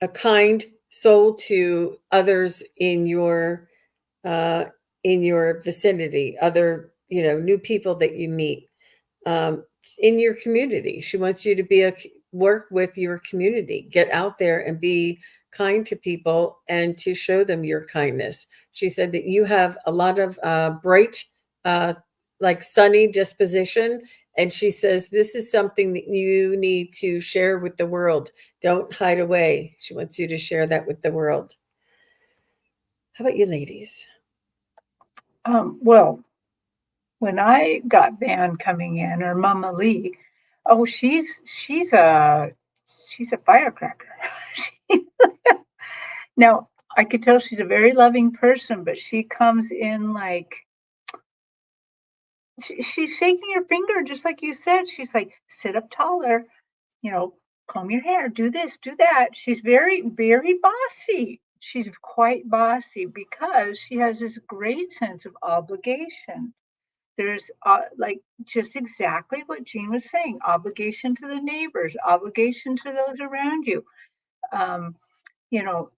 a kind soul to others uh, in your vicinity, other new people that you meet um, in your community. She wants you to work with your community, get out there and be kind to people and to show them your kindness. She said that you have a lot of bright, uh, like sunny disposition. And she says this is something that you need to share with the world. Don't hide away. She wants you to share that with the world. How about you, ladies? Well, when I got Van coming in, or Mama Lee, oh, she's a firecracker. Now, I could tell she's a very loving person, but she comes in like she's shaking her finger, just like you said. She's like, sit up taller, comb your hair, do this, do that. She's very, very bossy. She's quite bossy because she has this great sense of obligation. There's like just exactly what Jean was saying, obligation to the neighbors, obligation to those around you. Um, you know,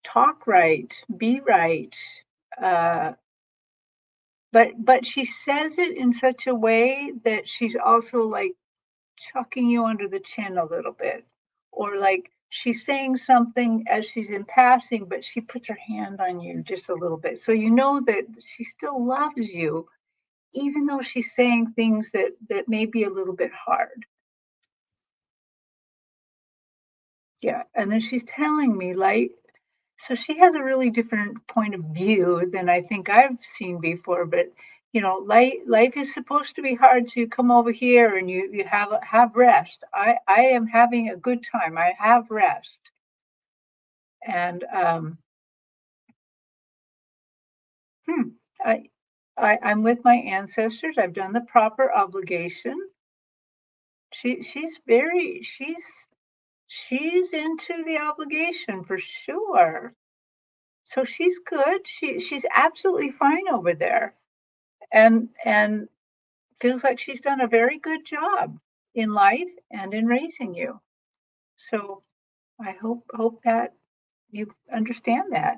talk right, be right. Uh, but she says it in such a way that she's also like chucking you under the chin a little bit, or like she's saying something as she's in passing, but she puts her hand on you just a little bit, so you know that she still loves you, even though she's saying things that may be a little bit hard. Yeah, and then she's telling me like, so she has a really different point of view than I think I've seen before. But life is supposed to be hard, so you come over here and you have rest. I am having a good time. I have rest, and hmm, I, I'm with my ancestors. I've done the proper obligation. She's into the obligation for sure. So she's good. She's absolutely fine over there, and feels like she's done a very good job in life and in raising you. So I hope that you understand that.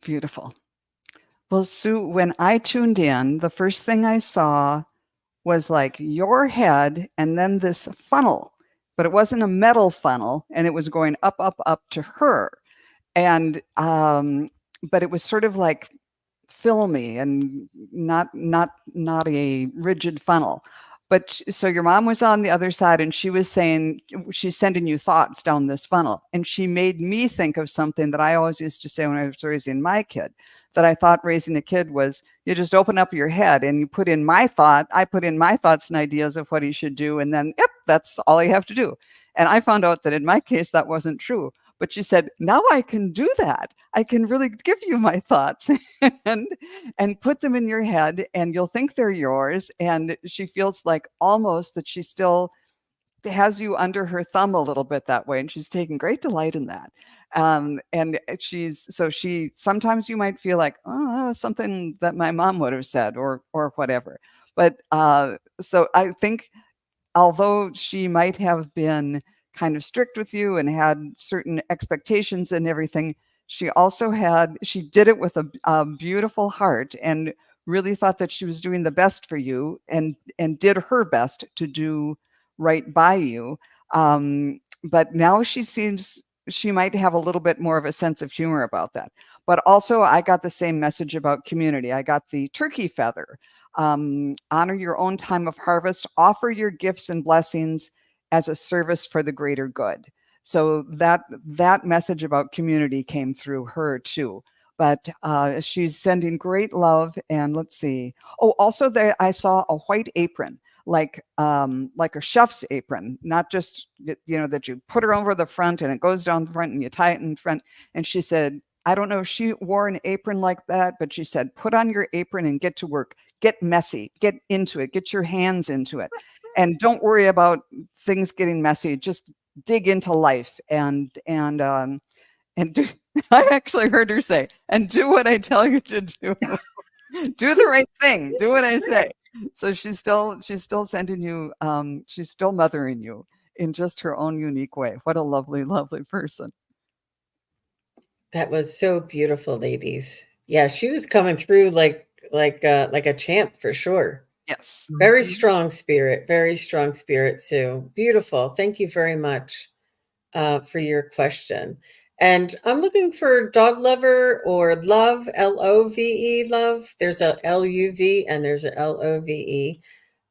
Beautiful. Well, Sue, when I tuned in, the first thing I saw was like your head and then this funnel, but it wasn't a metal funnel, and it was going up, up, up to her. And but it was sort of like filmy and not a rigid funnel. But so your mom was on the other side, and she was saying she's sending you thoughts down this funnel, and she made me think of something that I always used to say when I was raising my kid, that I thought raising a kid was you just open up your head and you put in my thought. I put in my thoughts and ideas of what he should do, and then yep, that's all you have to do. And I found out that in my case that wasn't true. But she said, now I can do that. I can really give you my thoughts and put them in your head, and you'll think they're yours. And she feels like almost that she still has you under her thumb a little bit that way. And she's taking great delight in that. And she sometimes you might feel like, oh, that was something that my mom would have said or whatever. But so I think although she might have been kind of strict with you and had certain expectations and everything, she did it with a beautiful heart and really thought that she was doing the best for you and did her best to do right by you. But now she might have a little bit more of a sense of humor about that. But also I got the same message about community. I got the turkey feather. Honor your own time of harvest, offer your gifts and blessings as a service for the greater good. So that message about community came through her too. But she's sending great love. And let's see. Oh, also I saw a white apron, like a chef's apron, not just that you put her over the front and it goes down the front and you tie it in front. And she said, I don't know if she wore an apron like that, but she said, put on your apron and get to work. Get messy, get into it, get your hands into it. And don't worry about things getting messy. Just dig into life and do, I actually heard her say, and do what I tell you to do. Do the right thing. Do what I say. So she's still sending you, she's still mothering you in just her own unique way. What a lovely, lovely person. That was so beautiful, ladies. Yeah, she was coming through like a champ for sure. Yes. Very strong spirit, Sue. Beautiful. Thank you very much for your question. And I'm looking for dog lover or love, Love, love. There's a LUV and there's a LOVE.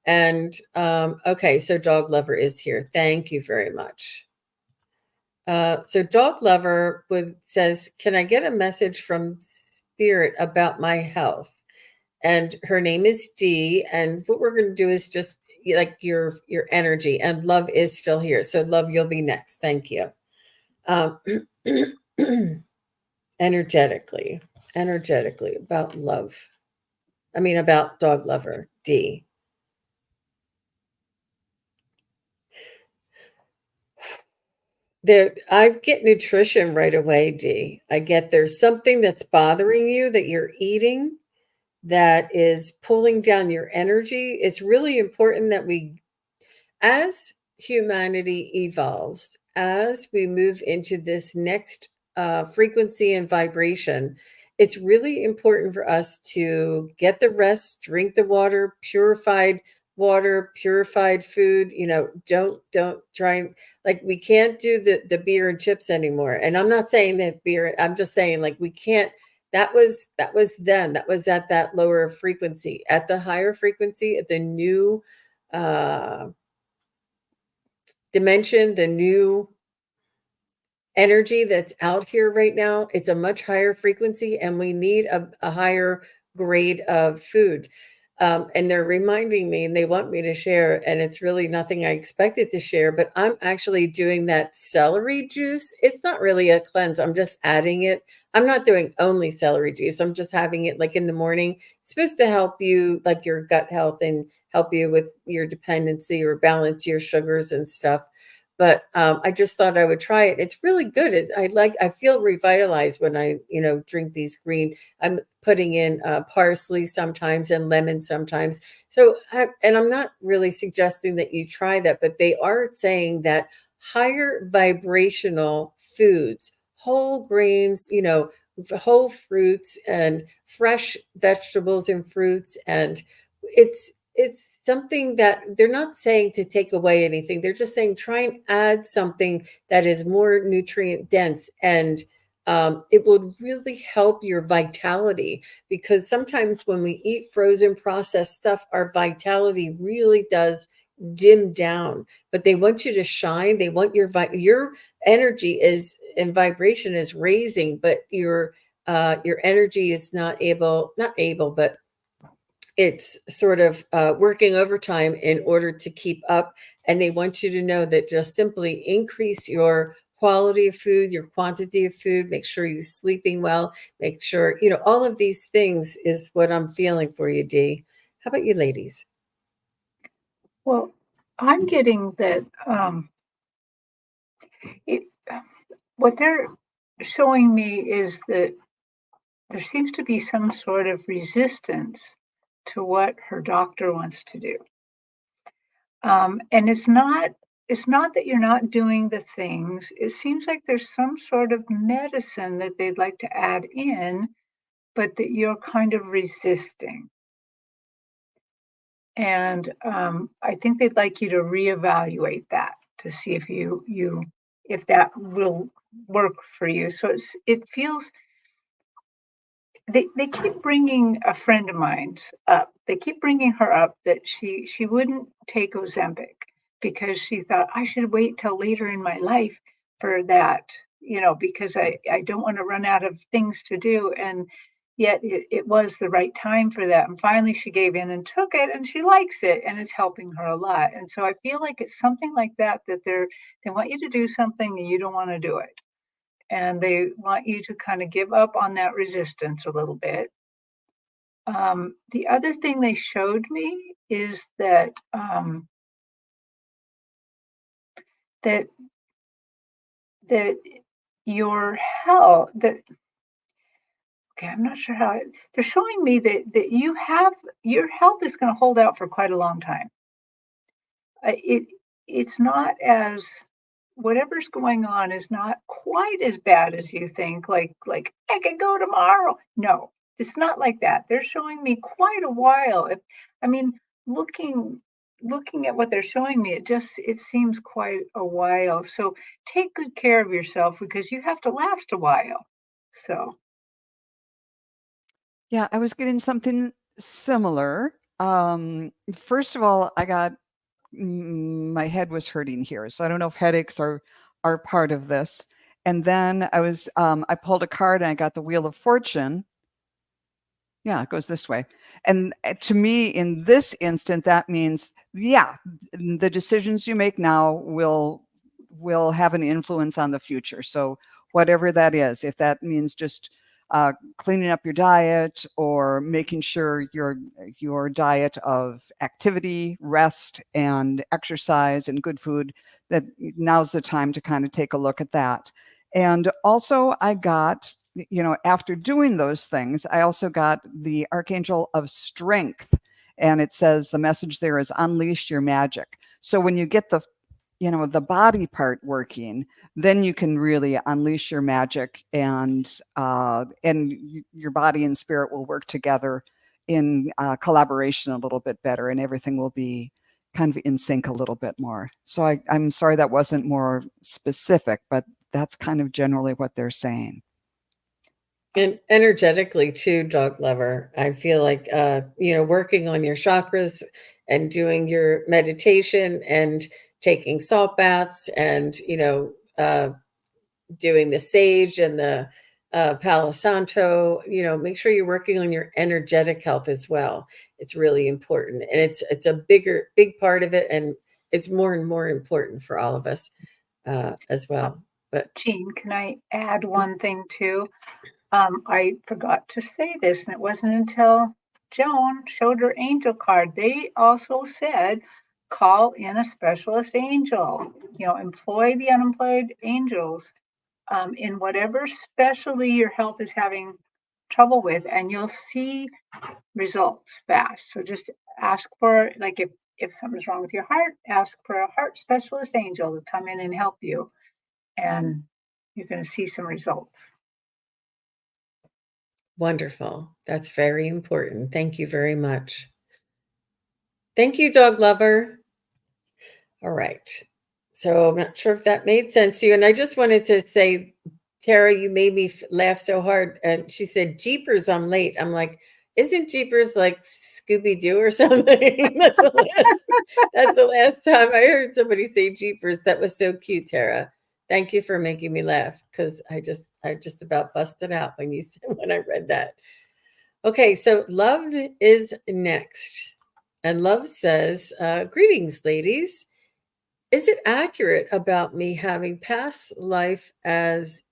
And okay, so dog lover is here. Thank you very much. So dog lover says, can I get a message from spirit about my health? And her name is Dee. And what we're going to do is just like your energy, and love is still here. So love, you'll be next. Thank you. Energetically about love. I mean, about dog lover, Dee. I get nutrition right away, Dee. I get there's something that's bothering you that you're eating that is pulling down your energy. It's really important that as humanity evolves, as we move into this next frequency and vibration, it's really important for us to get the rest, drink the water, purified food. Don't try and like we can't do the beer and chips anymore. And I'm not saying that beer. I'm just saying like we can't. That was then. That was at that lower frequency. At the higher frequency, at the new dimension, the new energy that's out here right now, it's a much higher frequency, and we need a higher grade of food. And they're reminding me, and they want me to share, and it's really nothing I expected to share, but I'm actually doing that celery juice. It's not really a cleanse. I'm just adding it. I'm not doing only celery juice. I'm just having it like in the morning. It's supposed to help you, like your gut health, and help you with your dependency or balance your sugars and stuff. But I just thought I would try it. It's really good. I feel revitalized when I, drink these green. I'm putting in parsley sometimes and lemon sometimes. So, and I'm not really suggesting that you try that, but they are saying that higher vibrational foods, whole grains, whole fruits and fresh vegetables and fruits, and it's something that they're not saying to take away anything. They're just saying try and add something that is more nutrient dense, and it would really help your vitality, because sometimes when we eat frozen processed stuff, our vitality really does dim down. But they want you to shine. They want your energy is and vibration is raising, but your energy is not able, but it's sort of working overtime in order to keep up. And they want you to know that just simply increase your quality of food, your quantity of food, make sure you're sleeping well, make sure, all of these things is what I'm feeling for you, Dee. How about you, ladies? Well, I'm getting that what they're showing me is that there seems to be some sort of resistance to what her doctor wants to do. And it's not that you're not doing the things. It seems like there's some sort of medicine that they'd like to add in, but that you're kind of resisting. And I think they'd like you to reevaluate that to see if that will work for you. So it feels they keep bringing a friend of mine's up. They keep bringing her up that she wouldn't take Ozempic because she thought I should wait till later in my life for that, because I don't want to run out of things to do. And yet it was the right time for that. And finally she gave in and took it, and she likes it, and it's helping her a lot. And so I feel like it's something like that, that they want you to do something and you don't want to do it. and they want you to kind of give up on that resistance a little bit. The other thing they showed me is that that that your health that okay, I'm not sure how they're showing me that you have your health is going to hold out for quite a long time. It it's not as whatever's going on is not quite as bad as you think. Like I could go tomorrow. No, it's not like that. They're showing me quite a while. I mean, looking looking at what they're showing me, it seems quite a while. So take good care of yourself because you have to last a while. So Yeah, I was getting something similar. First of all, I got my head was hurting here, so I don't know if headaches are part of this. And then I pulled a card and I got the Wheel of Fortune. Yeah, it goes this way. And to me, in this instant, that means, yeah, the decisions you make now will have an influence on the future. So whatever that is, if that means just cleaning up your diet or making sure your diet of activity, rest, and exercise and good food, that now's the time to kind of take a look at that. And also I got, after doing those things, I also got the Archangel of Strength. And it says the message there is unleash your magic. So when you get the body part working, then you can really unleash your magic, and your body and spirit will work together in collaboration a little bit better, and everything will be kind of in sync a little bit more. So I'm sorry that wasn't more specific, but that's kind of generally what they're saying. And energetically too, dog lover. I feel like working on your chakras and doing your meditation and taking salt baths and doing the sage and the Palo Santo. Make sure you're working on your energetic health as well. It's really important, and it's a big part of it, and it's more and more important for all of us as well. But Jean, can I add one thing too? I forgot to say this, and it wasn't until Joan showed her angel card. They also said, call in a specialist angel, employ the unemployed angels in whatever specialty your health is having trouble with, and you'll see results fast. So just ask for, like, if something's wrong with your heart, ask for a heart specialist angel to come in and help you, and you're going to see some results. wonderful. That's very important. Thank you very much. Thank you, dog lover. All right. So I'm not sure if that made sense to you. And I just wanted to say, Tara, you made me laugh so hard. And she said, Jeepers, I'm late. I'm like, isn't Jeepers like Scooby Doo or something? that's the last time I heard somebody say Jeepers. That was so cute, Tara. Thank you for making me laugh, because I just about busted out when I read that. Okay, so Love is next. And Love says, greetings, ladies. Is it accurate about me having past life as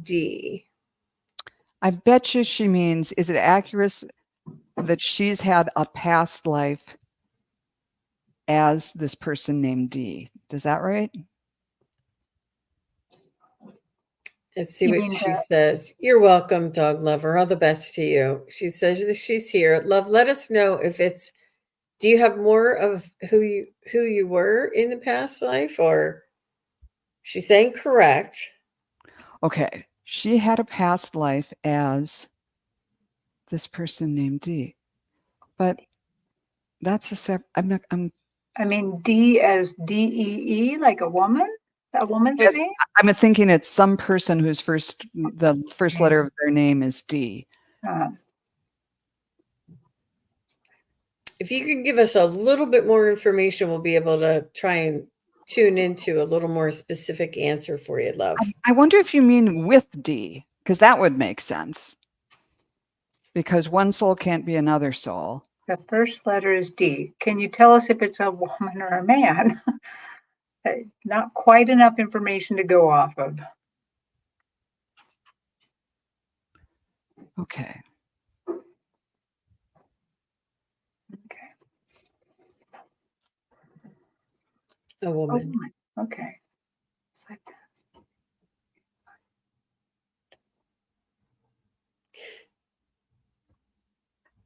D? I bet you she means, is it accurate that she's had a past life as this person named D? Does that right? Let's see what she says. You're welcome, dog lover. All the best to you. She says that she's here. Love, let us know if it's, do you have more of who you were in the past life, or she's saying correct? Okay. She had a past life as this person named D. But that's a separate, I mean, D as D-E-E, like a woman? A woman's name? I'm thinking it's some person whose the first letter of their name is D. If you can give us a little bit more information, we'll be able to try and tune into a little more specific answer for you, Love. I wonder if you mean with D, because that would make sense. Because one soul can't be another soul. The first letter is D. Can you tell us if it's a woman or a man? Not quite enough information to go off of. Okay. Okay. A Oh, woman. okay. It's like that.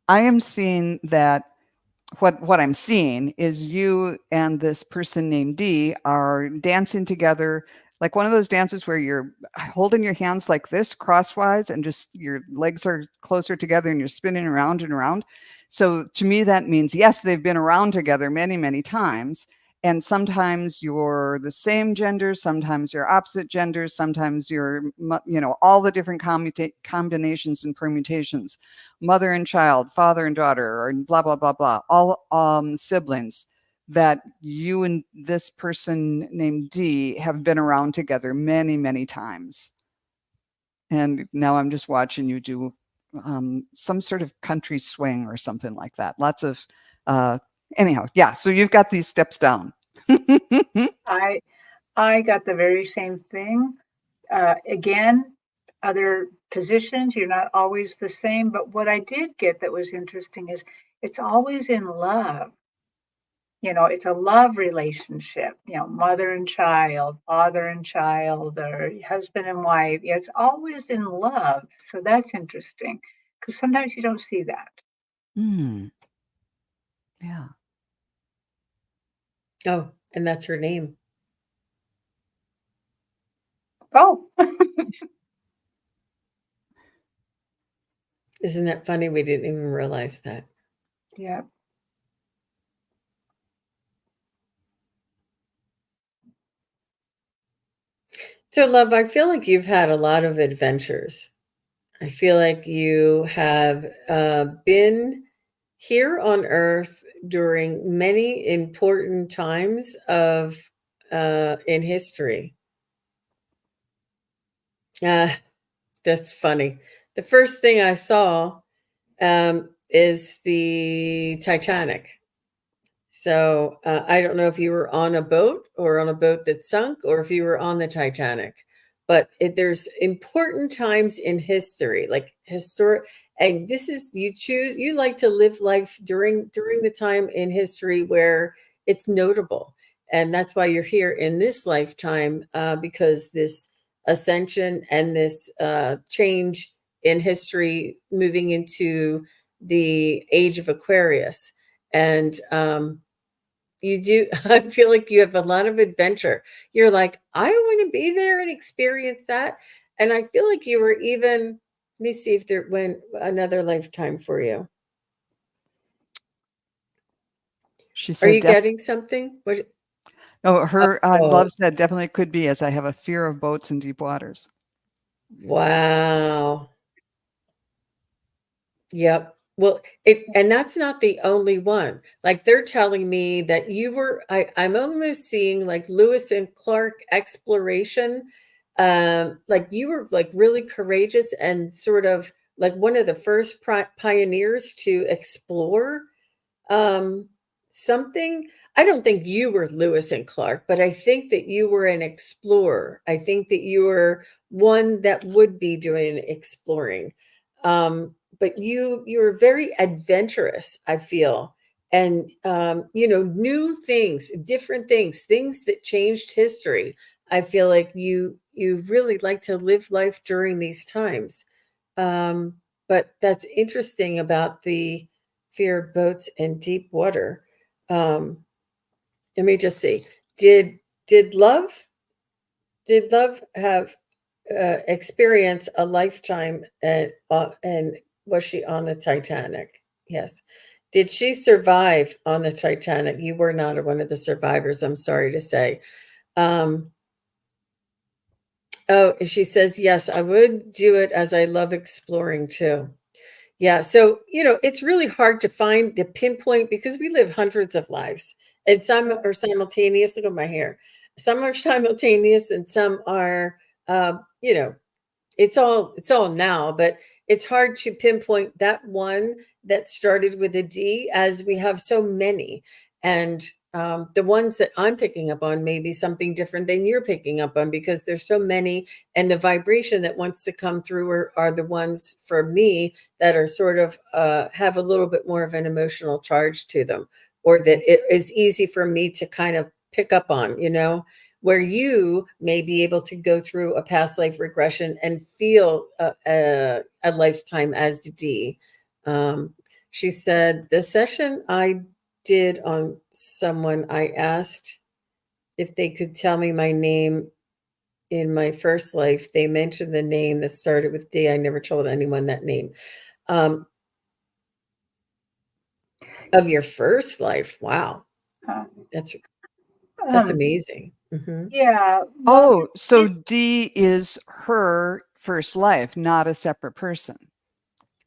I am seeing that what I'm seeing is you and this person named D are dancing together, like one of those dances where you're holding your hands like this crosswise and just your legs are closer together and you're spinning around and around. So to me, that means, yes, they've been around together many, many times. And sometimes you're the same gender, sometimes you're opposite genders, sometimes you're, all the different combinations and permutations, mother and child, father and daughter, or blah, blah, blah, blah, all siblings, that you and this person named D have been around together many, many times. And now I'm just watching you do some sort of country swing or something like that. Lots of, anyhow, yeah. So you've got these steps down. I got the very same thing. Again, other positions, you're not always the same. But what I did get that was interesting is it's always in love. It's a love relationship, mother and child, father and child, or husband and wife. Yeah, it's always in love. So that's interesting because sometimes you don't see that. Yeah. Oh, and that's her name. Oh, Isn't that funny? We didn't even realize that. yeah. So, love, I feel like you've had a lot of adventures. I feel like you have been here on Earth during many important times of in history. Uh, that's funny. The first thing I saw is the Titanic. So I don't know if you were on a boat or on a boat that sunk or if you were on the Titanic, but there's important times in history, like historic. And this is you like to live life during the time in history where it's notable, and that's why you're here in this lifetime because this ascension and this change in history, moving into the age of Aquarius, and you do. I feel like you have a lot of adventure. You're like, I want to be there and experience that. And I feel like you were even, let me see if there went another lifetime for you. She Are said, you getting something? What? her Oh, love said, definitely could be, as I have a fear of boats and deep waters. wow. Yep. Well, and that's not the only one. Like they're telling me that you were I'm almost seeing like Lewis and Clark exploration. Like you were like really courageous and sort of like one of the first pioneers to explore um something. I don't think you were Lewis and Clark, but I think that you were an explorer. I think that you were one that would be doing exploring. But you're very adventurous, I feel. And new things, different things that changed history. I feel like you really like to live life during these times. Um, but that's interesting about the fear of boats and deep water. Um, let me just see. Did did love did love have experience a lifetime and was she on the Titanic? Yes. Did she survive on the Titanic? You were not one of the survivors, I'm sorry to say. Um, oh, she says, yes, I would do it as I love exploring too. Yeah, so it's really hard to pinpoint because we live hundreds of lives, and some are simultaneous. Look at my hair. Some are simultaneous, and some are, uh, you know, it's all now. But it's hard to pinpoint that one that started with a D, as we have so many, and the ones that I'm picking up on may be something different than you're picking up on, because there's so many, and the vibration that wants to come through are the ones for me that are sort of have a little bit more of an emotional charge to them, or that it is easy for me to kind of pick up on, where you may be able to go through a past life regression and feel a lifetime as D. She said, the session I did on someone, I asked if they could tell me my name in my first life. They mentioned the name that started with D. I never told anyone that name. Of your first life. Wow. Uh, That's um, amazing. Mm-hmm. yeah. Oh, so D is her first life, not a separate person.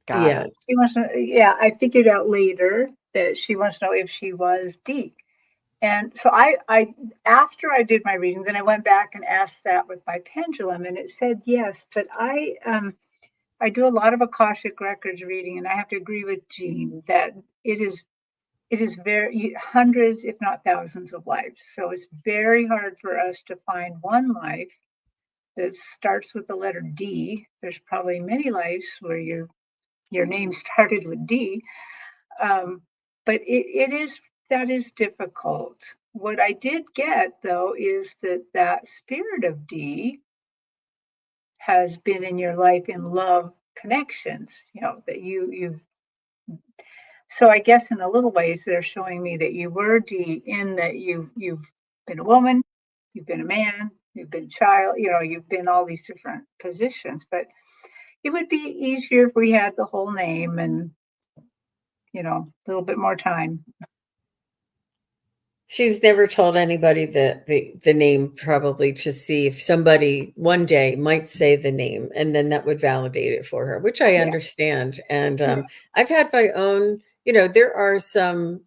Got Yeah. it. She wants to, yeah, I figured out later that she wants to know if she was D. And so I after I did my reading, then I went back and asked that with my pendulum, and it said yes. But I do a lot of Akashic Records reading, and I have to agree with Jean that it is very hundreds, if not thousands, of lives. So it's very hard for us to find one life that starts with the letter D. There's probably many lives where your name started with D, but that is difficult. What I did get though is that spirit of D has been in your life in love connections. That you've. So I guess in a little ways they're showing me that you were D, in that you've been a woman, you've been a man, you've been a child. You've been all these different positions, but it would be easier if we had the whole name and a little bit more time. She's never told anybody the name, probably to see if somebody one day might say the name, and then that would validate it for her, which I Yeah. understand. And Yeah. I've had my own, there are some,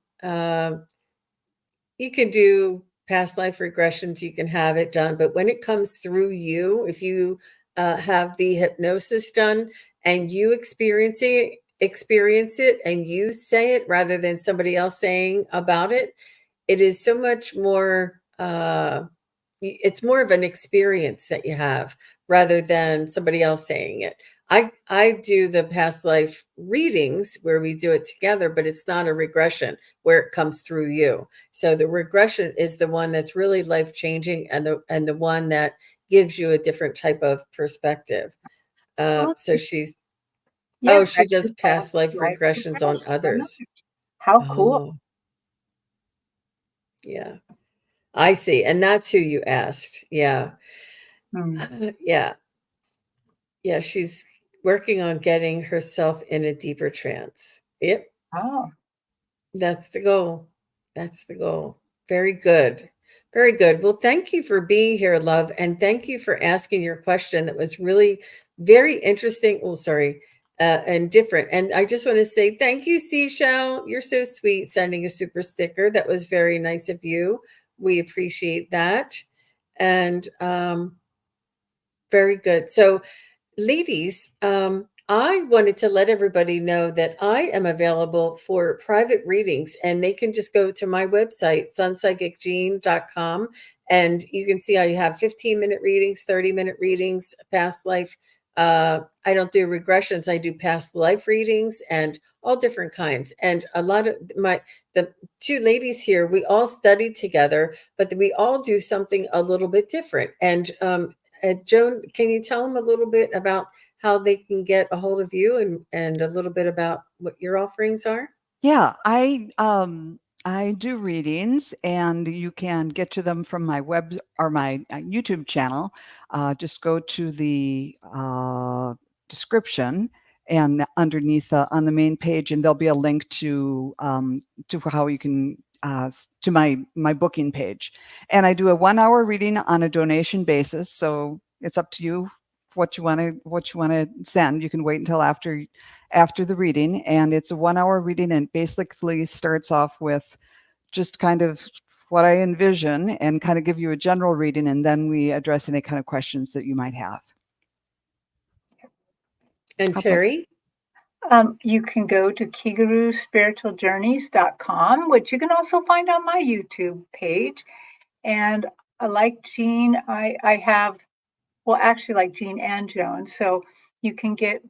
you can do past life regressions, you can have it done, but when it comes through you, if you have the hypnosis done and you experience it and you say it rather than somebody else saying about it, it is so much more it's more of an experience that you have rather than somebody else saying it. I do the past life readings where we do it together, but it's not a regression where it comes through you. So the regression is the one that's really life changing, and the one that gives you a different type of perspective. Well, So she's yes, she I does do past past life life regressions on regression on others. others. How cool. Oh, yeah. I see. And that's who you asked. Yeah. Yeah. Yeah. She's working on getting herself in a deeper trance. Yep. Oh, That's the goal. That's the goal. Very good. Very good. Well, thank you for being here, love. And thank you for asking your question. That was really very interesting. Oh, sorry. And different. And I just want to say thank you, Seashell. You're so sweet, sending a super sticker. That was very nice of you. We appreciate that. And very good. So, ladies, I wanted to let everybody know that I am available for private readings, and they can just go to my website, SunPsychicJean.com, and you can see I have 15-minute readings, 30-minute readings, past life. I don't do regressions. I do past life readings and all different kinds. And a lot of the two ladies here, we all studied together, but we all do something a little bit different. And Joan, can you tell them a little bit about how they can get a hold of you, and a little bit about what your offerings are? Yeah, I do readings, and you can get to them from my web or my YouTube channel. Just go to the description and underneath on the main page, and there'll be a link to how you can to my booking page. And I do a 1 hour reading on a donation basis, so it's up to you what you want to send. You can wait until after the reading, and it's a 1 hour reading, and basically starts off with just kind of what I envision and kind of give you a general reading, and then we address any kind of questions that you might have. And How about Terry? You can go to kigaruspiritualjourneys.com, which you can also find on my YouTube page. And like Jean, I have, well, actually like Jean and Joan. So you can get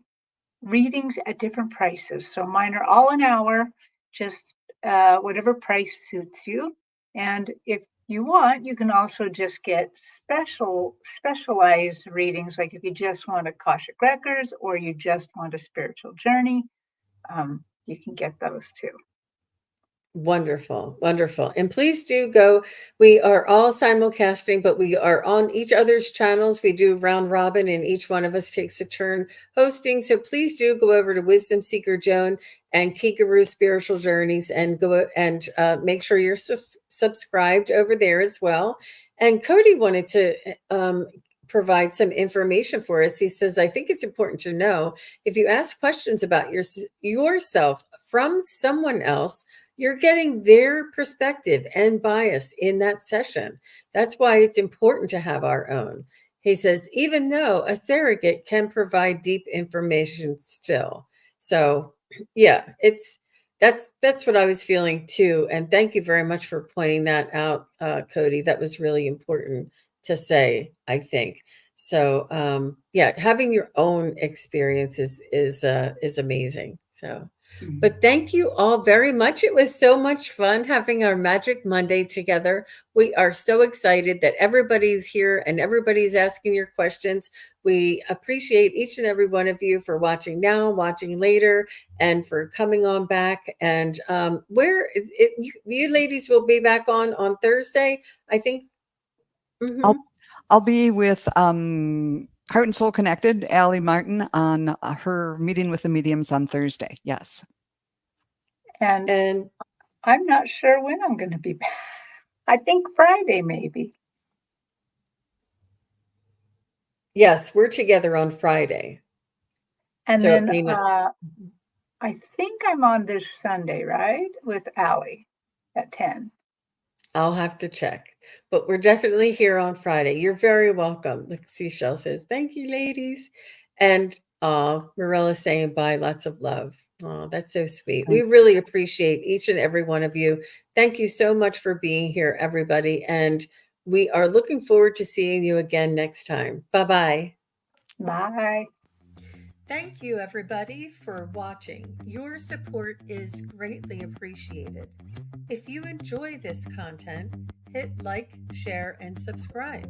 readings at different prices. So mine are all an hour, just whatever price suits you. And if you want, you can also just get specialized readings, like if you just want Akashic records or you just want a spiritual journey, you can get those too. Wonderful, wonderful. And please do go. We are all simulcasting, but we are on each other's channels. We do round robin, and each one of us takes a turn hosting. So please do go over to Wisdom Seeker Joan and Kigaru Spiritual Journeys and go and make sure you're subscribed over there as well. And Cody wanted to provide some information for us. He says, I think it's important to know if you ask questions about yourself from someone else, you're getting their perspective and bias in that session. That's why it's important to have our own. He says, even though a surrogate can provide deep information still. So yeah, that's what I was feeling too. And thank you very much for pointing that out, Cody. That was really important to say, I think. So yeah, having your own experience is amazing. So but thank you all very much. It was so much fun having our Magic Monday together. We are so excited that everybody's here and everybody's asking your questions. We appreciate each and every one of you for watching now, watching later, and for coming on back. And you ladies will be back on Thursday, I think. Mm-hmm. I'll be with Heart and Soul Connected, Allie Martin, on her meeting with the mediums on Thursday. Yes. And I'm not sure when I'm going to be back. I think Friday, maybe. Yes, we're together on Friday. And so then I think I'm on this Sunday, right? With Allie at 10. I'll have to check, but we're definitely here on Friday. You're very welcome. Like Seashell says, thank you, ladies. And Marilla saying bye, lots of love. Oh, that's so sweet. Thanks. We really appreciate each and every one of you. Thank you so much for being here, everybody. And we are looking forward to seeing you again next time. Bye-bye. Bye. Thank you, everybody, for watching. Your support is greatly appreciated. If you enjoy this content, hit like, share, and subscribe.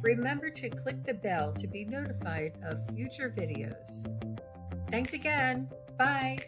Remember to click the bell to be notified of future videos. Thanks again. Bye.